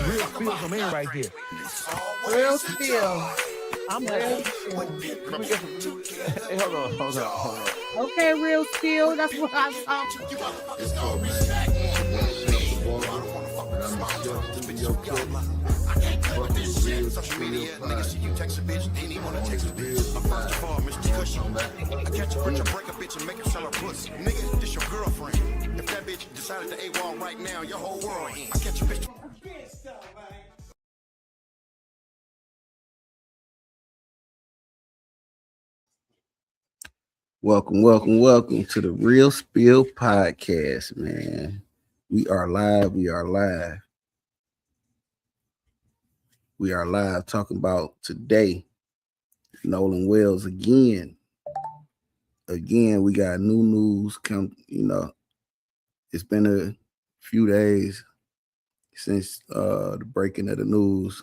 Real spill from in right here. Real spill. I'm real. Hey, hold on. Okay, real spill. That's what I'm talking about. It's called respect. Social media, niggas see you text a bitch, then he wanna text a bitch. First of all, Mr. Cushy, I catch a bitch, break a bitch and make her sell her pussy. Nigga, this your girlfriend. If that bitch decided to AWOL right now, your whole world in. I catch a bitch. Welcome to the Real Spill Podcast, man. We are live. We are live talking about today, Nolan Wells again. We got new news come, it's been a few days since the breaking of the news.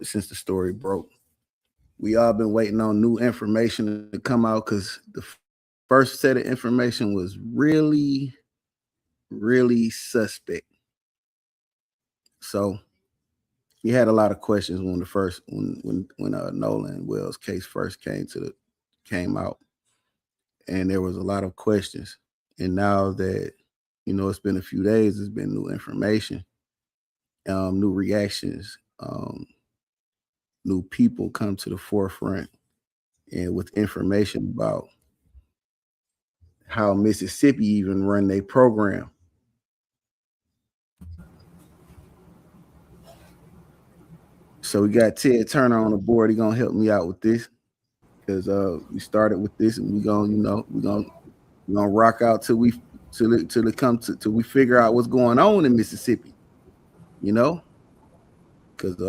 Since the story broke. We all been waiting on new information to come out because the first set of information was really, really suspect. So we had a lot of questions when Nolan Wells case first came out, and there was a lot of questions. And now that it's been a few days, there's been new information, new reactions, new people come to the forefront, and with information about how Mississippi even run their program. So we got Ted Turner on the board. He gonna help me out with this because we started with this, and we're gonna rock out till we figure out what's going on in Mississippi. Because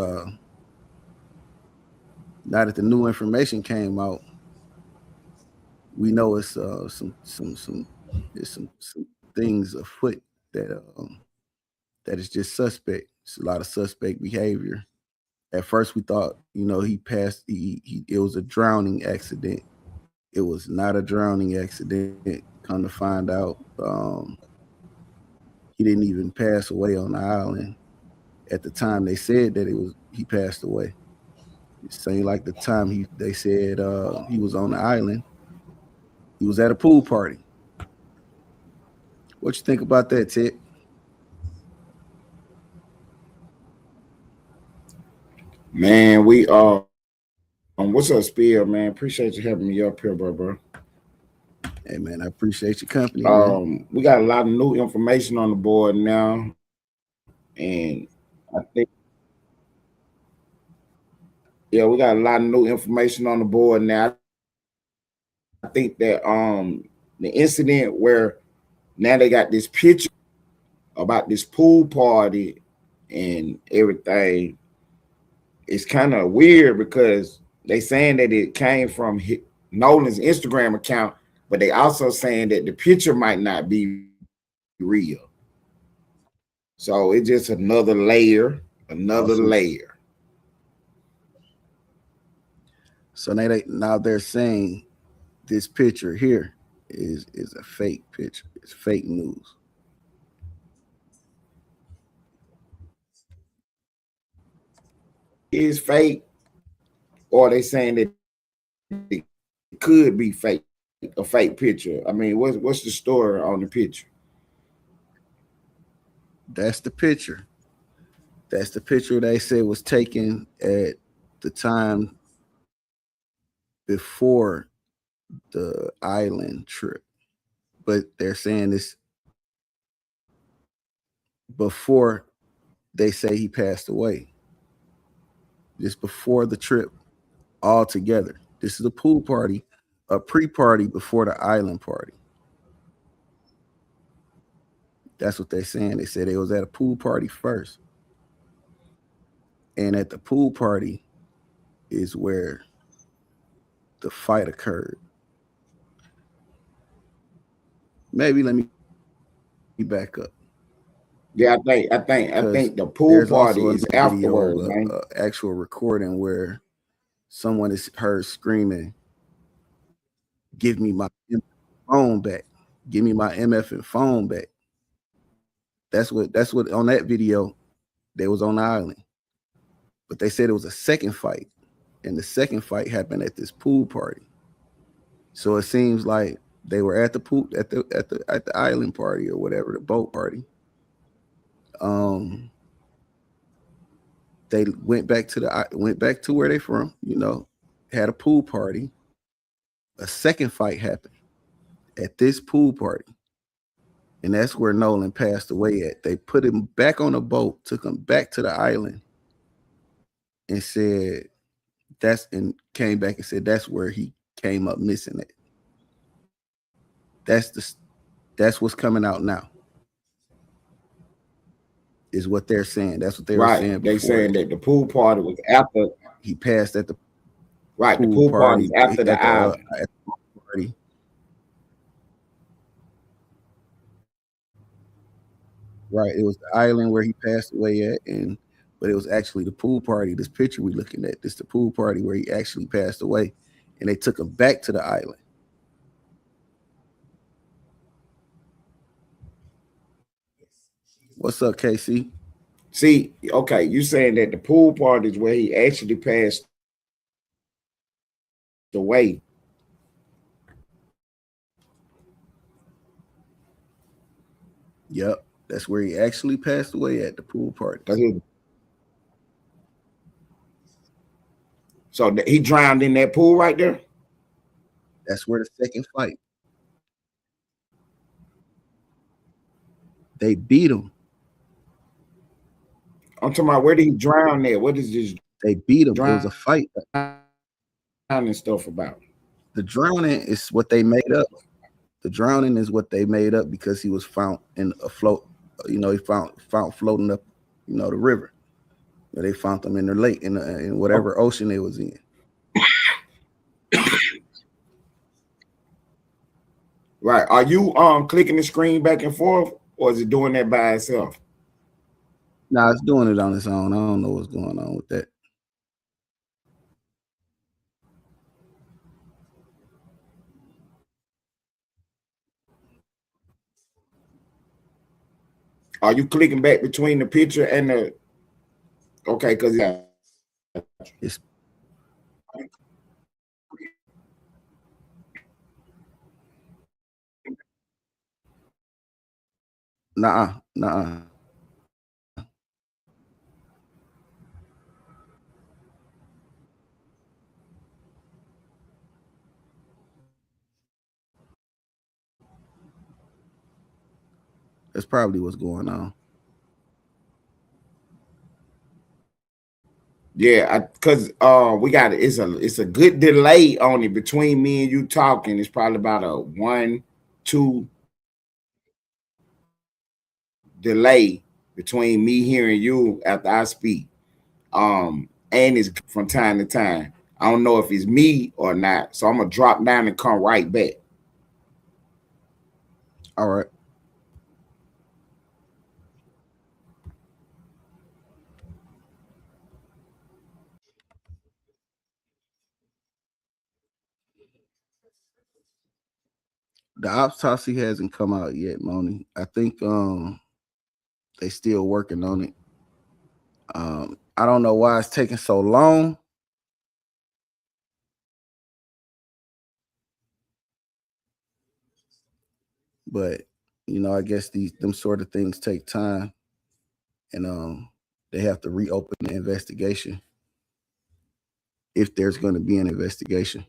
now that the new information came out, we know it's some things afoot that is just suspect. It's a lot of suspect behavior. At first, we thought, he passed. It was a drowning accident. It was not a drowning accident. Come to find out, he didn't even pass away on the island. At the time, they said that he passed away. It seemed like the time they said he was on the island, he was at a pool party. What you think about that, Ted? Man, what's up, Spill, man? Appreciate you having me up here, bro. Hey, man, I appreciate your company, man. We got a lot of new information on the board now, and I think, we got a lot of new information on the board now. I think that the incident where now they got this picture about this pool party and everything. It's kind of weird because they saying that it came from Nolan's Instagram account, but they also saying that the picture might not be real. So it's just another layer. So now they're saying this picture here is a fake picture. It's fake news. Is fake, or they saying that it could be fake, a fake picture. I mean, what's the story on the picture? That's the picture. That's the picture they said was taken at the time before the island trip. But they're saying this before they say he passed away. Just before the trip altogether. This is a pool party, a pre-party before the island party. That's what they're saying. They said it was at a pool party first. And at the pool party is where the fight occurred. Maybe let me back up. Yeah, I think the pool party is afterwards, man. Actual recording where someone is heard screaming, "Give me my phone back! Give me my MF and phone back!" That's what on that video they was on the island. But they said it was a second fight, and the second fight happened at this pool party. So it seems like they were at the pool at the island party or whatever, the boat party. They went back to where they from, had a pool party. A second fight happened at this pool party. And that's where Nolan passed away at. They put him back on a boat, took him back to the island, and said came back and said that's where he came up missing at. That's what's coming out now. Is what they're saying. That's what they were saying before. They saying that the pool party was after he passed at the the pool party after the island. At the party. Right, it was the island where he passed away at, but it was actually the pool party. This picture we're looking at, this the pool party where he actually passed away, and they took him back to the island. What's up, KC? See, okay, you saying that the pool party is where he actually passed away. Yep, that's where he actually passed away at the pool party. So he drowned in that pool right there? That's where the second fight. They beat him. I'm talking about, where did he drown there? What is this? They beat him. It was a fight. Drowning stuff about. The drowning is what they made up. The drowning is what they made up because he was found in a float. He found floating up, the river. They found him in the lake, in whatever ocean they was in. Right. Are you clicking the screen back and forth, or is it doing that by itself? Nah, it's doing it on its own. I don't know what's going on with that. Are you clicking back between the picture and the? Okay, because it's Nah. That's probably what's going on. Yeah, because we got it's a good delay on it between me and you talking. It's probably about a 1-2 delay between me hearing you after I speak. And it's from time to time. I don't know if it's me or not. So I'm gonna drop down and come right back. All right. The autopsy hasn't come out yet, Moni. I think they still working on it. I don't know why it's taking so long. But I guess them sort of things take time, and they have to reopen the investigation if there's going to be an investigation.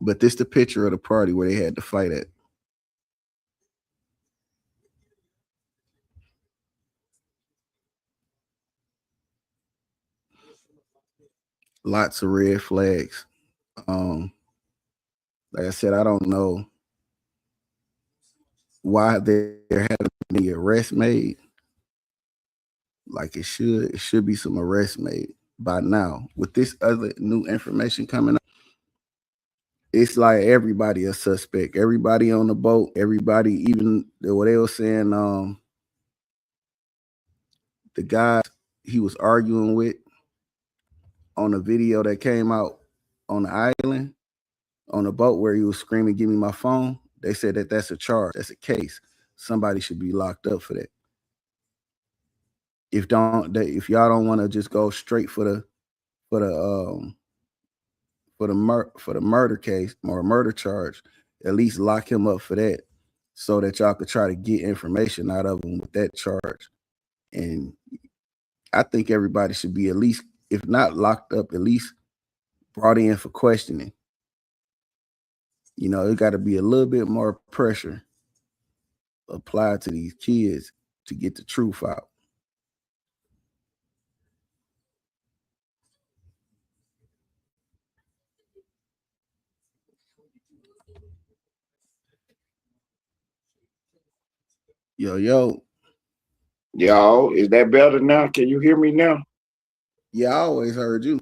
But this the picture of the party where they had to fight at. Lots of red flags. Like I said, I don't know why there haven't been any arrests made. Like it should be some arrests made by now. With this other new information coming up, it's like everybody a suspect. Everybody on the boat, everybody, even what they were saying, the guy he was arguing with on the video that came out on the island, on the boat where he was screaming, "Give me my phone." They said that that's a charge, that's a case. Somebody should be locked up for that. If y'all don't want to just go straight for the murder case or murder charge, at least lock him up for that, so that y'all could try to get information out of him with that charge. And I think everybody should be, at least, if not locked up, at least brought in for questioning. You know, it got to be a little bit more pressure applied to these kids to get the truth out. Yo, is that better now? Can you hear me now? Yeah, I always heard you.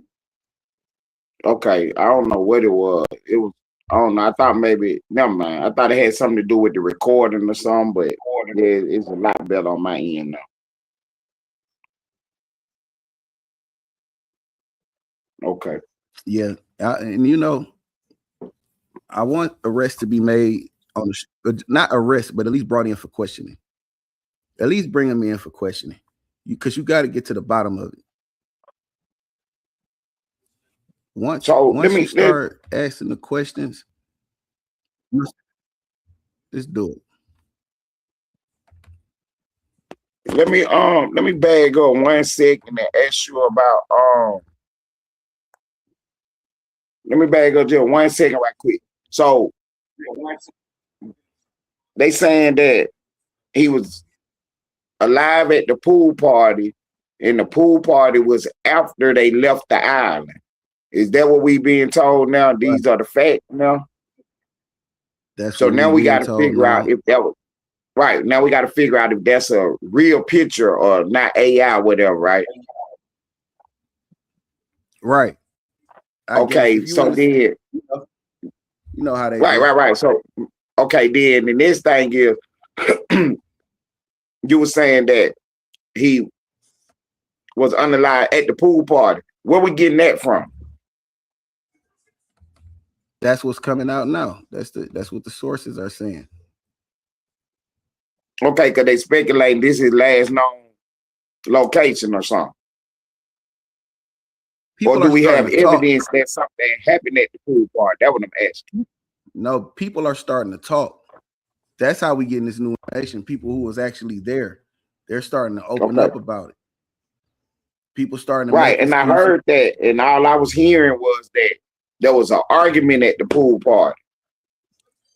Okay, I don't know what it was. It was, I don't know. I thought maybe, never mind. I thought it had something to do with the recording or something, but yeah, it's a lot better on my end now. Okay. Yeah, and you know, I want arrests to be made on not arrest, but at least brought in for questioning. At least bring them in for questioning, because you got to get to the bottom of it. Once you start asking the questions, let's do it. Let me bag up 1 second and ask you about let me bag up just 1 second right quick. So they saying that he was alive at the pool party, and the pool party was after they left the island. Is that what we being told now? These are the facts now. That's so now we got to figure out if that was right. Now we got to figure out if that's a real picture or not AI, whatever. Right. Right. Okay. So then, you know how they right. So okay, then the next thing is you were saying that he was unalive at the pool party. Where we getting that from? That's what's coming out now. That's what the sources are saying. Okay, because they speculating this is last known location or something. Or do we have evidence that something happened at the pool party? That's what I'm asking. No, people are starting to talk. That's how we getting this new information. People who was actually there, they're starting to open up about it. People starting to and I heard that, and all I was hearing was that there was an argument at the pool party.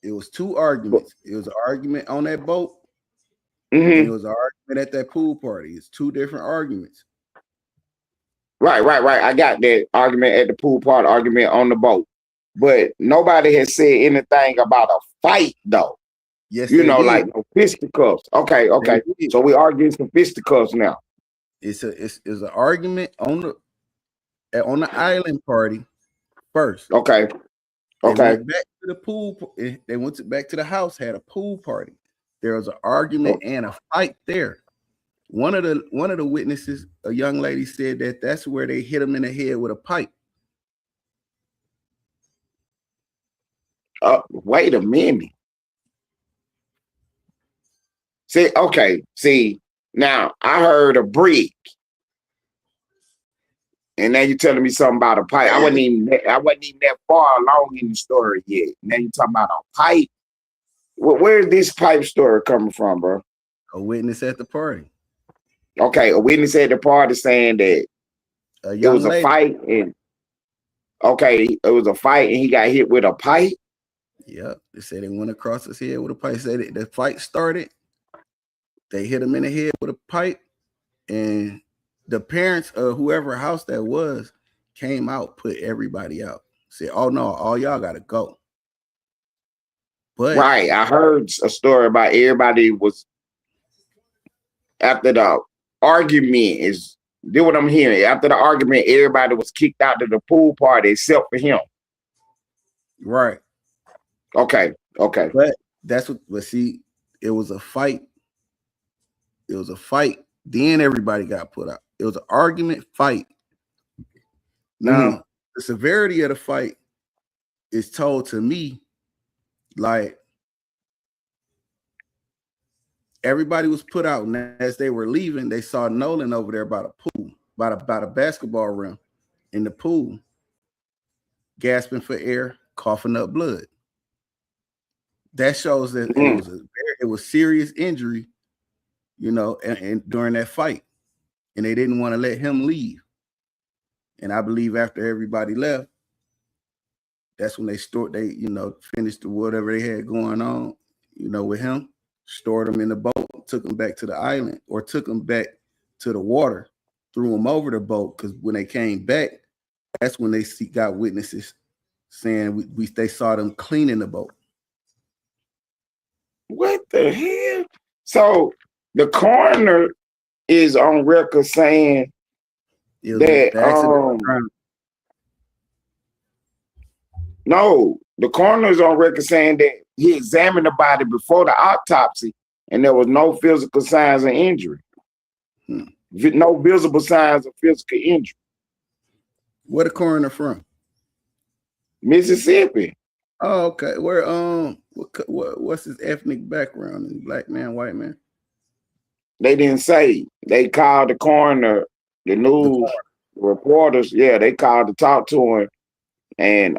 It was 2 arguments. It was an argument on that boat. Mm-hmm. And it was an argument at that pool party. It's 2 different arguments. Right. I got that argument at the pool party, argument on the boat. But nobody has said anything about a fight, though. Yes, like no fisticuffs. Okay. So we arguing some fisticuffs now. It's an argument on the island party first. Okay. They went back to the pool. They went back to the house, had a pool party. There was an argument and a fight there. One of the witnesses, a young lady, said that that's where they hit him in the head with a pipe. Wait a minute. See, now I heard a brick, and now you're telling me something about a pipe. I wasn't even that far along in the story yet. Now you're talking about a pipe. Where's this pipe story coming from, bro? A witness at the party. Okay, a witness at the party saying that it was a fight, and it was a fight, and he got hit with a pipe. Yep, they said they went across his head with a pipe. Said the fight started. They hit him in the head with a pipe, and the parents of whoever house that was came out, put everybody out. Said, "Oh no, all y'all gotta go." But I heard a story about everybody was after the argument. Is this what I'm hearing? After the argument, everybody was kicked out of the pool party except for him. Right. Okay. But that's what. But see, it was a fight. It was a fight. Then everybody got put out. It was an argument fight. Now, the severity of the fight it's told to me like everybody was put out, and as they were leaving, they saw Nolan over there by the pool, by a basketball rim in the pool, gasping for air, coughing up blood. That shows that it was serious injury, you know, and during that fight, and they didn't want to let him leave. And I believe after everybody left, that's when they finished whatever they had going on, you know, with him, stored him in the boat, took him back to the island, or took him back to the water, threw him over the boat. Because when they came back, that's when they got witnesses saying they saw them cleaning the boat. What the hell? So the coroner is on record saying that no, the coroner is on record saying that he examined the body before the autopsy and there was no physical signs of injury. No visible signs of physical injury. Where the coroner from? Mississippi. Oh, okay. Where what's his ethnic background? Black man, white man? They didn't say. They called the coroner, the news reporters. Yeah, they called to talk to him. And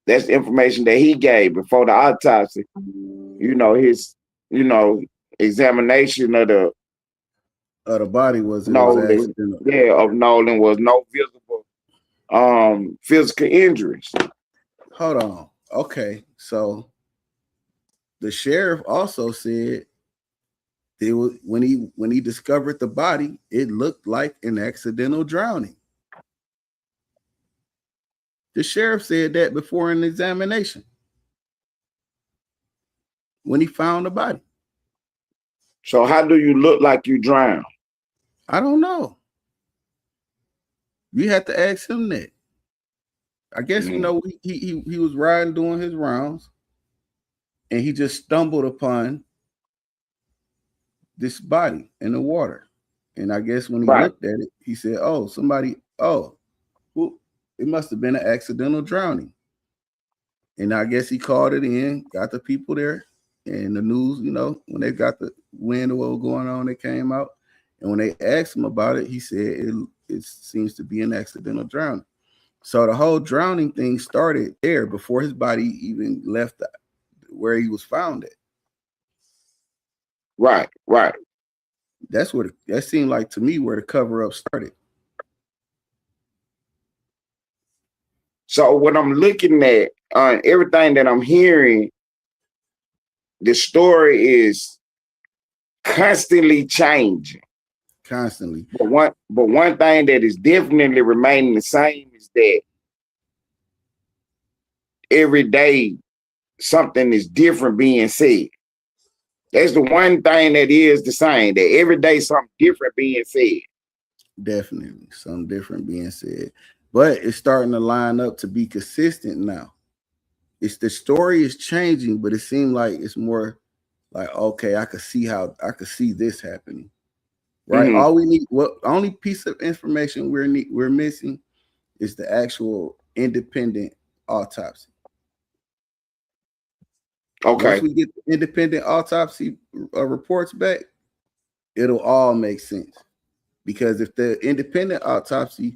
that's the information that he gave before the autopsy. You know, his, examination of the body was Nolan, of Nolan was no visible physical injuries. Hold on. Okay. So the sheriff also said when he discovered the body, it looked like an accidental drowning. The sheriff said that before an examination when he found the body. So how do you look like you drowned? I don't know. You have to ask him that. I guess, he was riding, doing his rounds, and he just stumbled upon this body in the water. And I guess when he looked at it, he said, it must have been an accidental drowning. And I guess he called it in, got the people there, and the news, when they got the wind of what was going on, they came out. And when they asked him about it, he said it seems to be an accidental drowning. So the whole drowning thing started there before his body even left where he was found at. Right. That seemed like to me where the cover-up started. So what I'm looking at, everything that I'm hearing, the story is constantly changing. Constantly. But one thing that is definitely remaining the same is that every day something is different being said. That's the one thing that is the same, that every day something different being said. Definitely something different being said. But it's starting to line up to be consistent now. The story is changing, but it seemed like it's more like, okay, I could see this happening. Right. Mm-hmm. All we need, only piece of information we're missing is the actual independent autopsy. Okay. Once we get the independent autopsy reports back, it'll all make sense. Because if the independent autopsy,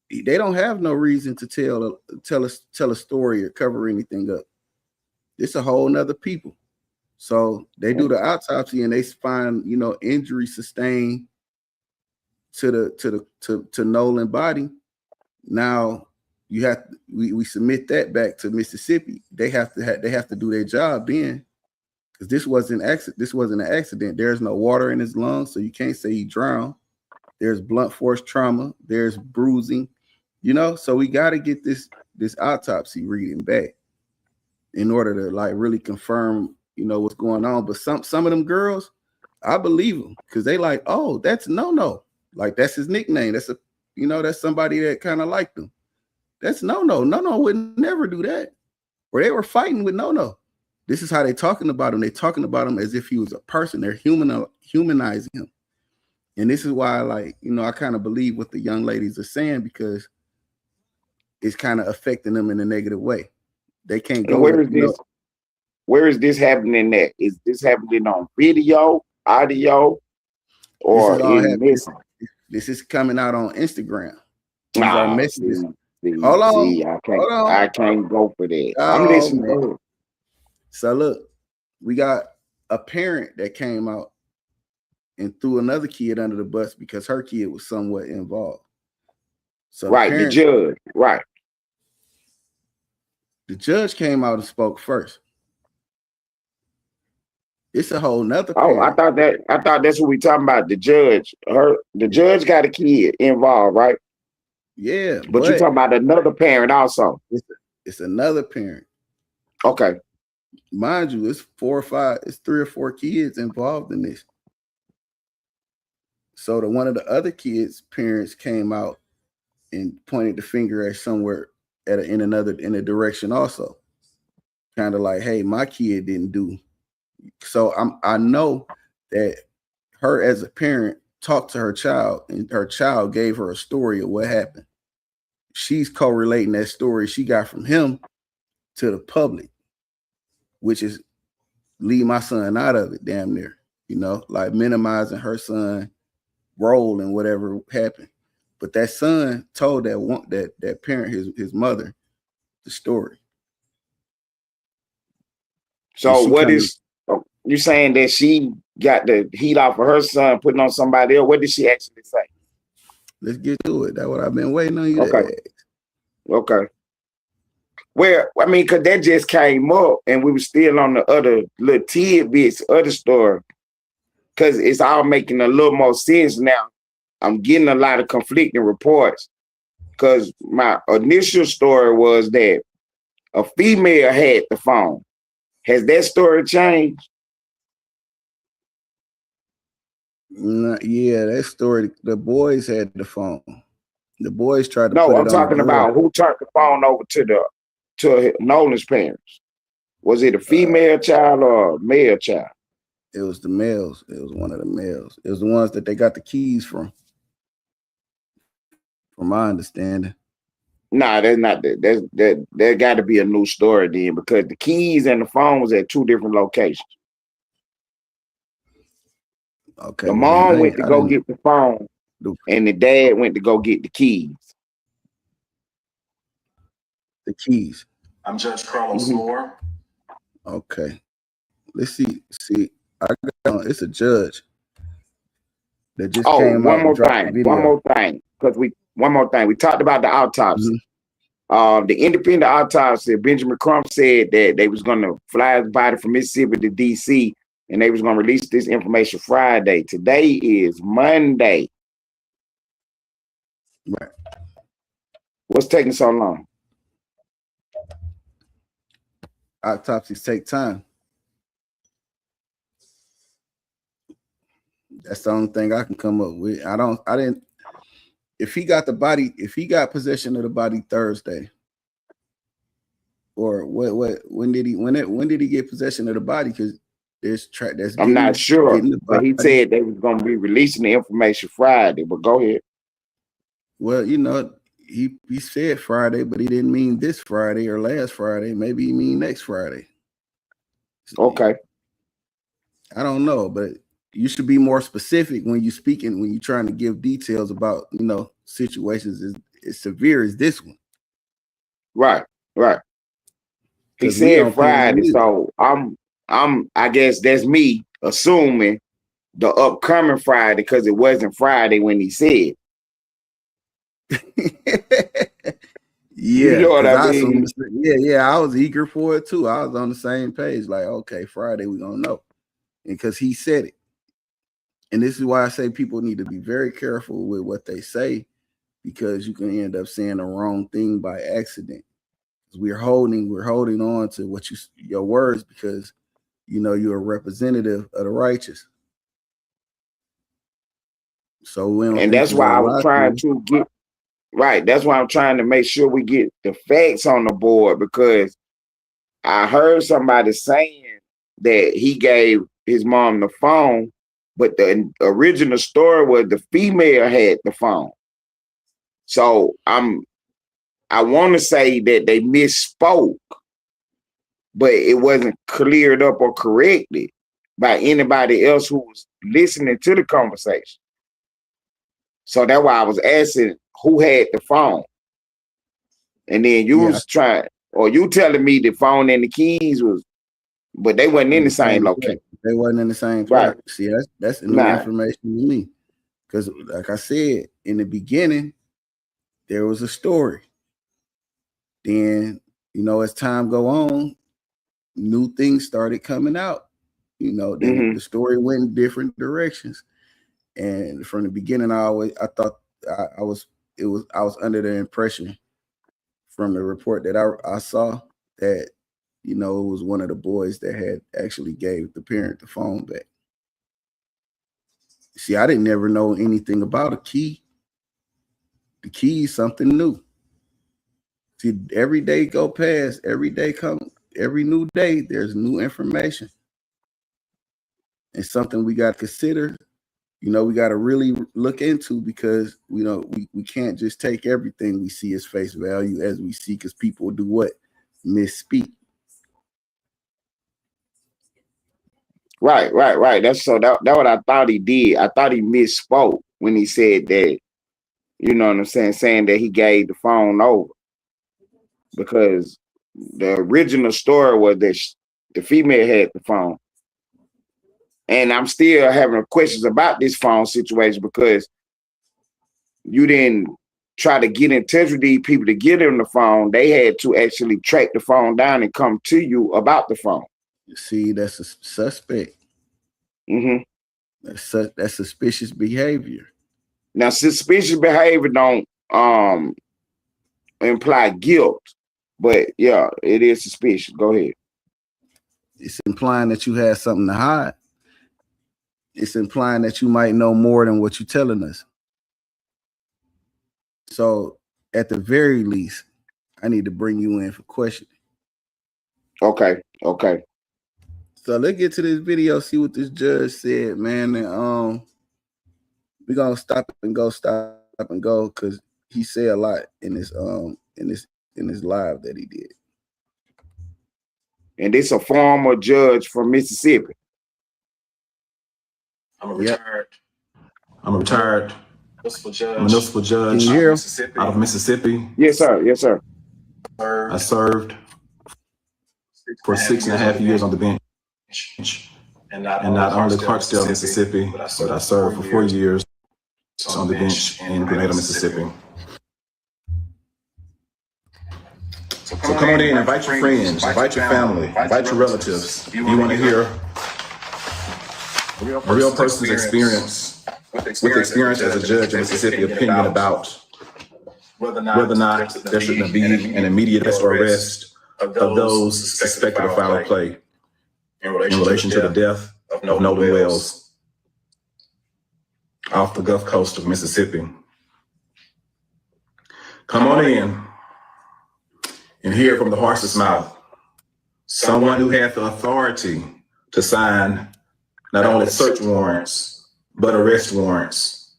they don't have no reason to tell a story or cover anything up. It's a whole nother people. So they do the autopsy and they find, injury sustained to Nolan body. Now we submit that back to Mississippi. They have to do their job then, because this wasn't an accident. There's no water in his lungs, so you can't say he drowned. There's blunt force trauma. There's bruising. So we got to get this autopsy reading back in order to really confirm, what's going on. But some of them girls, I believe them because they like, oh, that's no. Like that's his nickname. That's that's somebody that kind of liked him. That's no. No would never do that. Or they were fighting with no. This is how they're talking about him. They're talking about him as if he was a person. They're humanizing him. And this is why, I kind of believe what the young ladies are saying, because it's kind of affecting them in a negative way. They can't And go. where is this? Where is this happening at? Is this happening on video, audio, or in message? This is coming out on Instagram. These are Nah, messages. hold on. Hold on. I can't go for that. Oh, I'm listening. man. So look, we got a parent that came out and threw another kid under the bus because her kid was somewhat involved. So the judge, right. The judge came out and spoke first. It's a whole nother parent. I thought that's what we talking about. The judge. The judge got a kid involved, right? Yeah. But you're talking about another parent also. It's another parent. Okay. Mind you, it's 3 or 4 kids involved in this. So one of the other kids' parents came out and pointed the finger at somewhere in a direction also. Kind of like, hey, my kid didn't do. So I know that her as a parent talked to her child, and her child gave her a story of what happened. She's correlating that story she got from him to the public, which is leave my son out of it, damn near, like minimizing her son role in whatever happened. But that son told that parent, his mother, the story. So what is you saying that she got the heat off of her son putting on somebody else? What did she actually say? Let's get to it. That's what I've been waiting on you to ask. Okay. Well, I mean, because that just came up and we were still on the other little tidbits, other story. Because it's all making a little more sense now. I'm getting a lot of conflicting reports. Because my initial story was that a female had the phone. Has that story changed? Yeah, that story, the boys had the phone. The boys tried to No, put it I'm talking about who turned the phone over to Nolan's parents. Was it a female child or a male child? It was the males. It was one of the males. It was the ones that they got the keys from my understanding. Nah, that's not that. There got to be a new story then, because the keys and the phone was at 2 different locations. Okay. The mom went to go get the phone, and the dad went to go get the keys. The keys. I'm Judge Carlos Moore. Okay. Let's see. It's a judge that just came out. One more thing. We talked about the autopsy. The independent autopsy, Benjamin Crump said that they was going to fly his body from Mississippi to DC, and they was going to release this information Friday. Today is Monday. Right. What's taking so long? Autopsies take time. That's the only thing I can come up with. If he got possession of the body Thursday, or when did he get possession of the body? Because I'm not sure, but he said they was going to be releasing the information Friday. But go ahead. Well, he said Friday, but he didn't mean this Friday or last Friday. Maybe he mean next Friday. Okay. I don't know, but you should be more specific when you're speaking, when you're trying to give details about, situations as severe as this one. Right. He said Friday, so I guess that's me assuming the upcoming Friday, because it wasn't Friday when he said. Yeah, you know what I mean? Yeah, I was eager for it too. I was on the same page, like, okay, Friday we're gonna know, because he said it. And this is why I say people need to be very careful with what they say, because you can end up saying the wrong thing by accident. We're holding on to your words, because you're a representative of the righteous. So that's why I was trying to get right. That's why I'm trying to make sure we get the facts on the board, because I heard somebody saying that he gave his mom the phone, but the original story was the female had the phone. So I'm I want to say that they misspoke, but it wasn't cleared up or corrected by anybody else who was listening to the conversation. So that's why I was asking who had the phone. And then you was trying, or you telling me the phone and the keys was, but they wasn't in the same location. They wasn't in the same place. Right. See, that's new information to me. Because like I said, in the beginning, there was a story. Then, as time go on, new things started coming out. Then the story went in different directions. And from the beginning, I thought I was under the impression from the report that I saw that, it was one of the boys that had actually gave the parent the phone back. See, I didn't never know anything about a key. The key is something new. See, every day go past, every new day, there's new information. And something we got to consider, we got to really look into, because, we can't just take everything we see as face value as we see, because people do what? Misspeak. Right. That's what I thought he did. I thought he misspoke when he said that, you know what I'm saying that he gave the phone over. Because the original story was that the female had the phone. And I'm still having questions about this phone situation, because you didn't try to get in touch with these people to get them the phone. They had to actually track the phone down and come to you about the phone. See, that's a suspect. Mm-hmm. That's suspicious behavior. Now, suspicious behavior don't imply guilt, but yeah, it is suspicious. Go ahead. It's implying that you had something to hide. It's implying that you might know more than what you're telling us. So, at the very least, I need to bring you in for questioning. Okay. So let's get to this video, see what this judge said, man. And we're gonna stop and go, because he said a lot in this live that he did. And this a former judge from Mississippi. I'm a retired Municipal judge out of Mississippi. Yes, sir. I served for 6.5 years on the bench. And not only Clarksdale, Mississippi, but I served for 4 years on the bench in Grenada, Mississippi. So come on in, invite your friends, invite your family, invite your relatives. If you want to hear a real person's experience with experience as a judge in Mississippi, opinion about whether or not there should be an immediate arrest of those suspected of foul play in relation to the death of Nolan Wells off the Gulf Coast of Mississippi. Come on in and hear from the horse's mouth someone who had the authority to sign not only search warrants, but arrest warrants.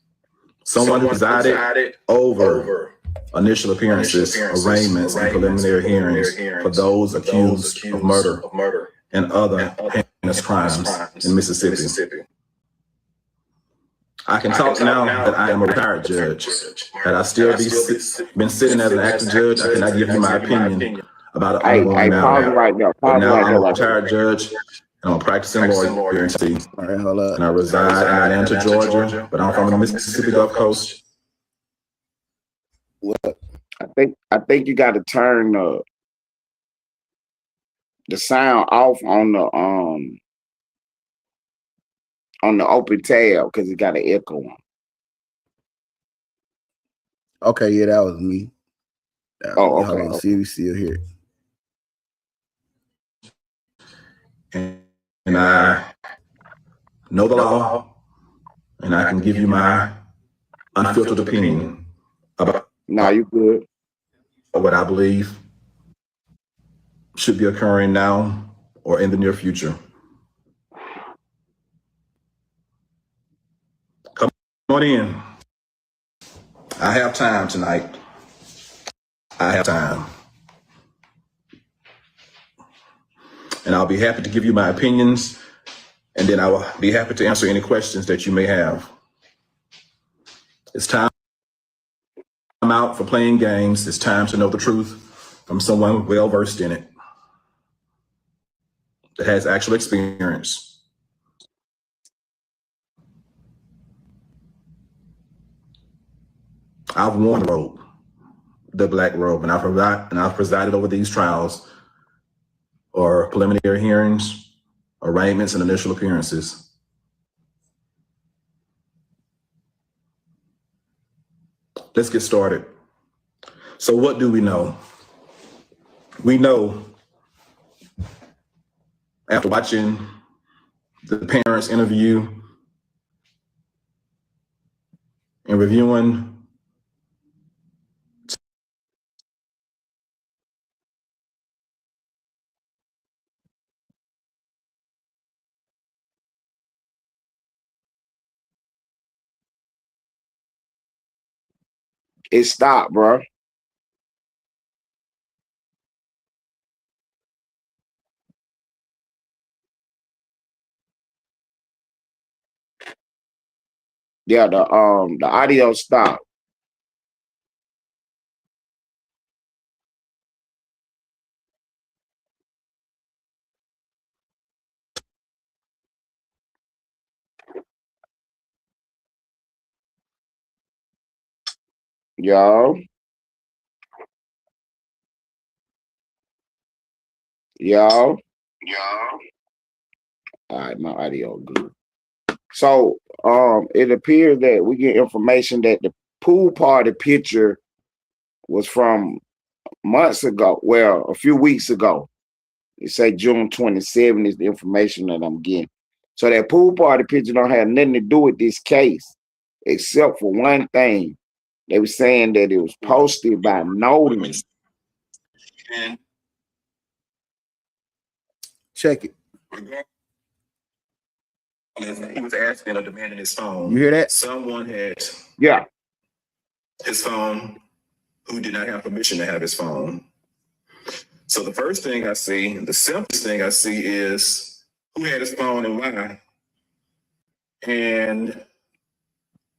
Someone who presided over initial appearances, arraignments, and preliminary hearings for those accused of murder and other heinous crimes in Mississippi. I can talk now that I am a retired judge. Had I still been sitting as an active judge, I cannot give you my opinion about an ongoing matter. But now I'm a retired judge, and I'm a practicing lawyer here in Tennessee. And I reside in Atlanta, Georgia, but I'm from the Mississippi Gulf Coast. Well, I think you got to turn the sound off on the open tab, because it got an echo on. Okay, yeah, that was me. Okay. Hold on, see if we still here. And I know the law, and I can give you my unfiltered opinion about you good. What I believe should be occurring now or in the near future. Come on in. I have time tonight. I have time. And I'll be happy to give you my opinions, and then I will be happy to answer any questions that you may have. It's time out for playing games. It's time to know the truth from someone well versed in it, that has actual experience. I've worn the robe, the black robe, and I've presided over these trials or preliminary hearings, arraignments, and initial appearances. Let's get started. So what do we know? We know, after watching the parents' interview and reviewing It stopped, bro. Yeah, the audio stopped. Yo, yo. All right, my audio good. So it appears that we get information that the pool party picture was from months ago. Well, a few weeks ago. It say June 27 is the information that I'm getting. So that pool party picture don't have nothing to do with this case, except for one thing. They were saying that it was posted by Nolan. and Check it. he was asking or demanding his phone. You hear that? Someone had Yeah. his phone who did not have permission to have his phone. So the first thing I see, the simplest thing I see is who had his phone and why. And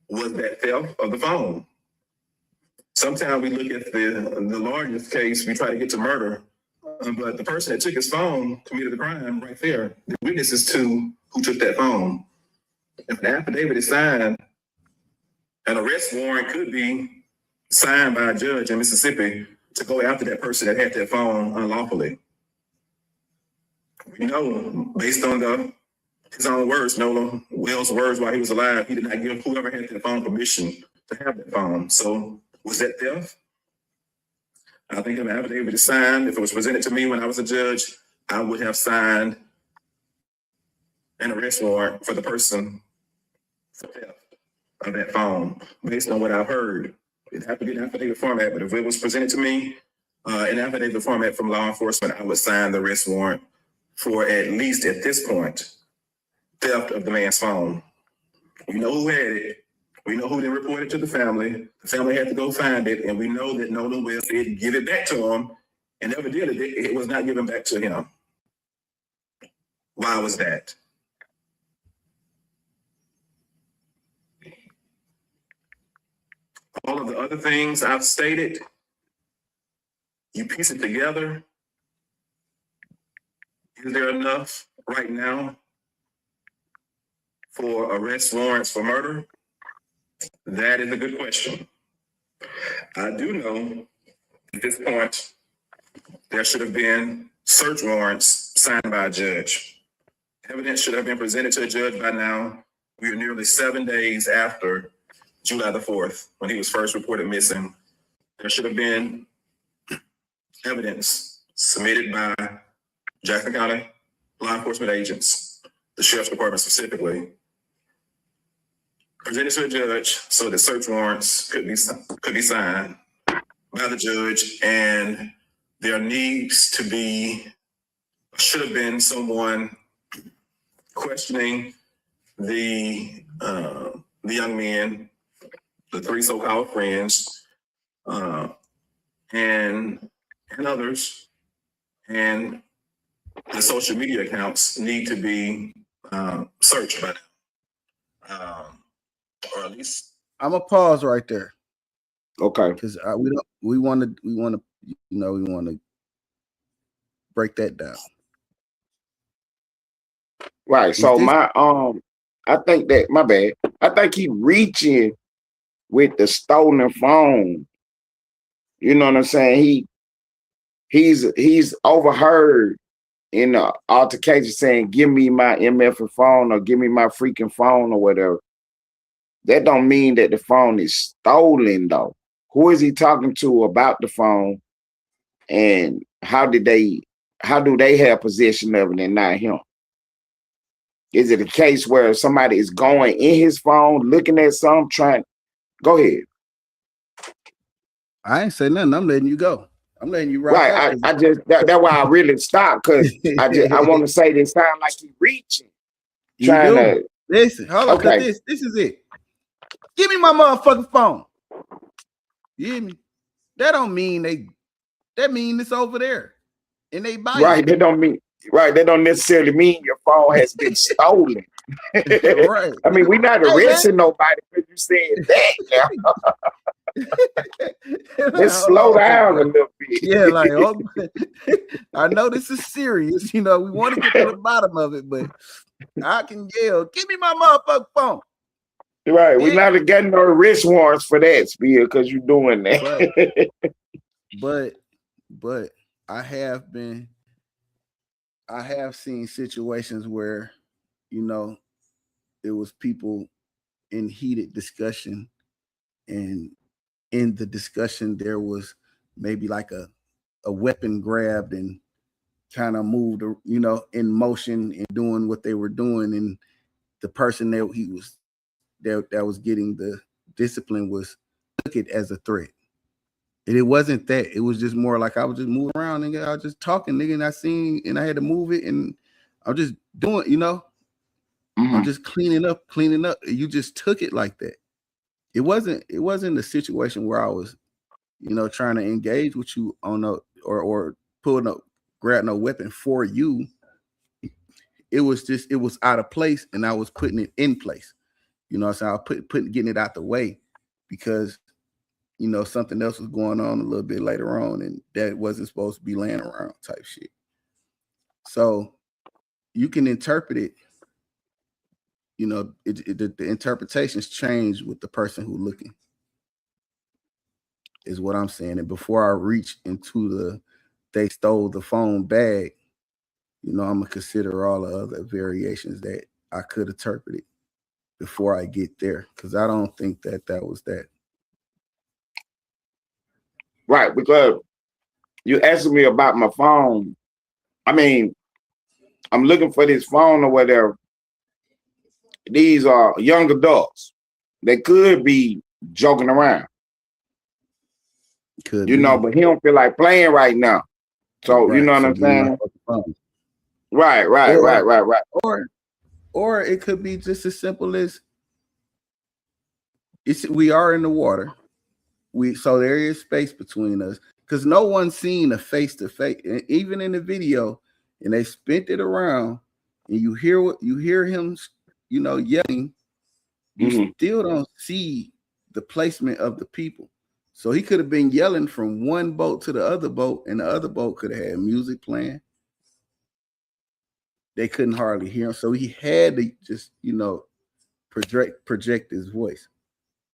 was that theft of the phone? Sometimes we look at the largest case, we try to get to murder, but the person that took his phone committed the crime right there. The witnesses to who took that phone. If the affidavit is signed, an arrest warrant could be signed by a judge in Mississippi to go after that person that had that phone unlawfully. We know, based on his own words, Nolan Wells' words while he was alive, he did not give whoever had that phone permission to have that phone. So was that theft? I think if an affidavit is signed, if it was presented to me when I was a judge, I would have signed an arrest warrant for the person for theft of that phone, based on what I've heard. It'd have to be an affidavit format, but if it was presented to me, an affidavit format from law enforcement, I would sign the arrest warrant for, at least at this point, theft of the man's phone. We know who had it. We know who they reported to the family. The family had to go find it, and we know that Nolan Wells did give it back to him, and evidently it was not given back to him. Why was that? All of the other things I've stated, you piece it together. Is there enough right now for arrest warrants for murder? That is a good question. I do know at this point there should have been search warrants signed by a judge. Evidence should have been presented to a judge by now. We are nearly 7 days after July the 4th, when he was first reported missing. There should have been evidence submitted by Jackson County law enforcement agents, the sheriff's department specifically, presented to a judge so that search warrants could be signed by the judge, and there should have been someone questioning the young men, the three so-called friends, and others, and the social media accounts need to be searched by now, or at least. I'm gonna pause right there. Okay. Because we want to break that down. Right. So I think that my bad. I think he reaching with the stolen phone. You know what I'm saying? He's overheard in the altercation saying, "Give me my MF phone," or "Give me my freaking phone," or whatever. That don't mean that the phone is stolen, though. Who is he talking to about the phone, and how do they have possession of it and not him? Is it a case where somebody is going in his phone, looking at something, trying? Go ahead. I ain't say nothing. I'm letting you go. I'm letting you rock Right. out. I just that's why I really stopped, because I want to say this sound like he reaching, trying to listen. Hold on, okay. This is it. Give me my motherfucking phone. You hear me? That don't mean that mean it's over there. And they buy Right. That don't necessarily mean your phone has been stolen. Right. I mean, we're not arresting nobody because you said that. Let's slow down a little bit. Yeah, like, oh, I know this is serious. You know, we want to get to the bottom of it, but I can yell, "Give me my motherfucking phone." Right. We're not getting no arrest warrants for that, Spear, because you're doing that. But I have seen situations where, you know, it was people in heated discussion, and in the discussion there was maybe like a weapon grabbed and kind of moved, you know, in motion and doing what they were doing, and the person that was getting the discipline took it as a threat. And it wasn't that. It was just more like I was just moving around, nigga. I was just talking, nigga, and I seen, and I had to move it, and I'm just doing, you know, I'm just cleaning up. You just took it like that. It wasn't a situation where I was, you know, trying to engage with you on or grab no weapon for you. It was just, it was out of place, and I was putting it in place. You know what I'm saying? I was getting it out the way, because, you know, something else was going on a little bit later on, and that wasn't supposed to be laying around type shit. So you can interpret it, you know, the interpretations change with the person who's looking, is what I'm saying. And before I reach into they stole the phone bag, you know, I'm gonna consider all the other variations that I could interpret it before I get there, because I don't think that was that. Right, because you asking me about my phone. I mean, I'm looking for this phone or whatever. These are young adults. They could be joking around. Could you be. know, but he don't feel like playing right now. So right. You know what I'm saying? Right. Or it could be just as simple as we are in the water. So there is space between us, because no one's seen a face-to-face, even in the video, and they spent it around, and you hear him, you know, yelling. You still don't see the placement of the people. So he could have been yelling from one boat to the other boat, and the other boat could have had music playing. They couldn't hardly hear him, so he had to just, you know, project his voice.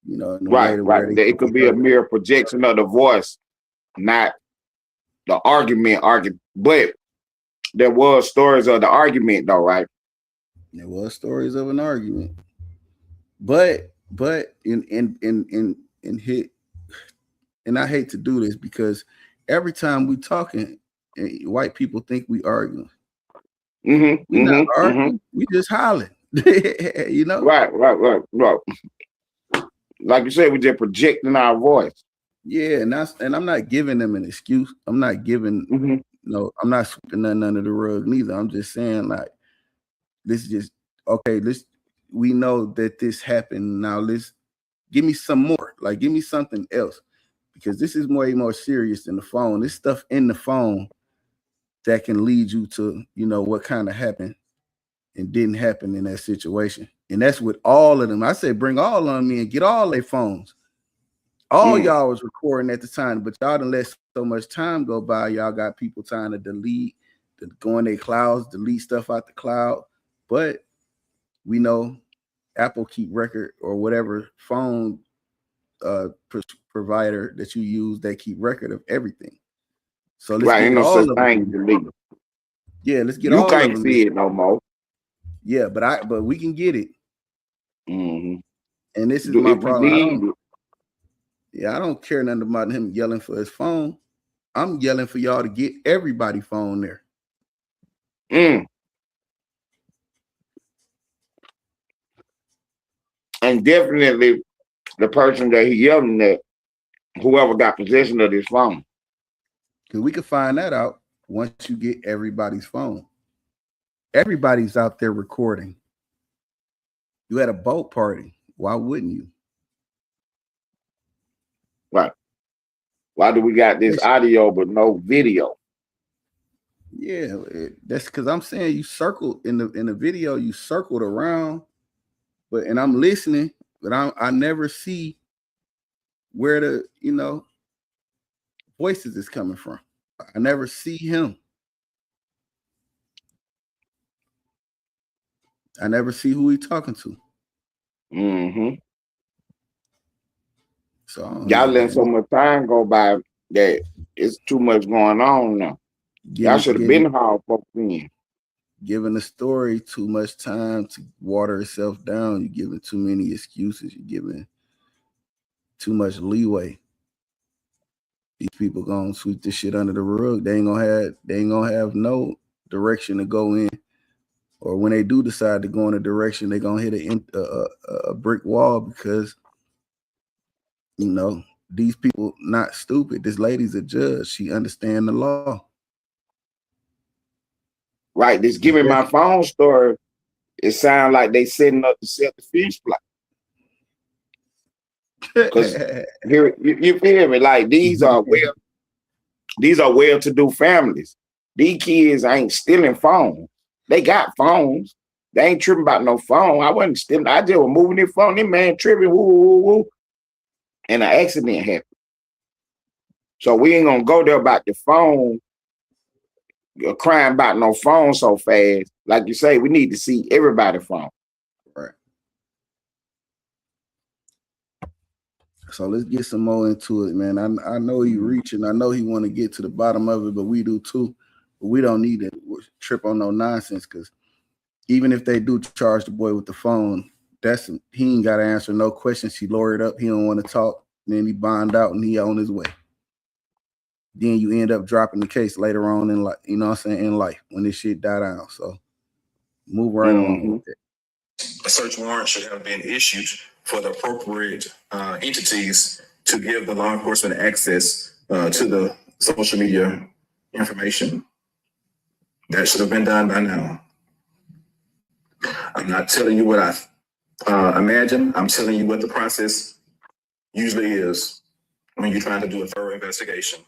You know, in a right. It could be a mere projection of the voice, not the argument. But there was stories of the argument, though, right? There was stories of an argument, but in hit, and I hate to do this, because every time we talking, white people think we arguing. We not arguing. We just hollering. You know. Right. Like you said, we just projecting our voice. Yeah, and I'm not giving them an excuse. I'm not giving no. I'm not sweeping nothing under the rug neither. I'm just saying, like, this just okay. We know that this happened. Now let's give me some more. Like, give me something else, because this is way more serious than the phone. This stuff in the phone that can lead you to, you know, what kind of happened and didn't happen in that situation. And that's with all of them. I say bring all of them in, get all their phones. All y'all was recording at the time, but y'all done let so much time go by. Y'all got people trying to delete, to go in their clouds, delete stuff out the cloud. But we know Apple keep record, or whatever phone provider that you use, they keep record of everything. So let's get all of them. Yeah, let's get all of them. You can't see it no more. Yeah, but we can get it. Mm-hmm. And this is my problem. I don't care nothing about him yelling for his phone. I'm yelling for y'all to get everybody phone there. And definitely the person that he yelling at, whoever got possession of this phone. Because we can find that out once you get everybody's phone. Everybody's out there recording. You had a boat party. Why wouldn't you? Right. Why do we got this audio but no video? Yeah, that's because I'm saying you circled in the video, you circled around, and I'm listening, but I never see where the, you know, voices is coming from. I never see him. I never see who he talking to. Mm-hmm. So y'all letting so much time go by that it's too much going on now. Y'all should have been hauled folks in. Giving the story too much time to water itself down. You're giving too many excuses. You're giving too much leeway. These people gonna sweep this shit under the rug. They ain't gonna have no direction to go in. Or when they do decide to go in a direction, they're gonna hit a brick wall because, you know, these people not stupid. This lady's a judge. She understand the law. Right. This give me my phone story. It sounds like they setting up to set the fish fly. Because here you feel me? Like these are well-to-do families. These kids ain't stealing phones. They got phones. They ain't tripping about no phone. I wasn't stealing. I just was moving their phone. This man tripping, woo, and an accident happened. So we ain't gonna go there about the phone, crying about no phone so fast. Like you say, we need to see everybody's phone. Right. So let's get some more into it, man. I know he reaching. I know he want to get to the bottom of it, but we do too. But we don't need to trip on no nonsense, because even if they do charge the boy with the phone, he ain't got to answer no questions. He lawyered up. He don't want to talk. Then he bond out and he on his way. Then you end up dropping the case later on in life, you know what I'm saying, in life, when this shit die down. So move right along with it. A search warrant should have been issued for the appropriate entities to give the law enforcement access to the social media information. That should have been done by now. I'm not telling you what I imagine. I'm telling you what the process usually is when you're trying to do a thorough investigation.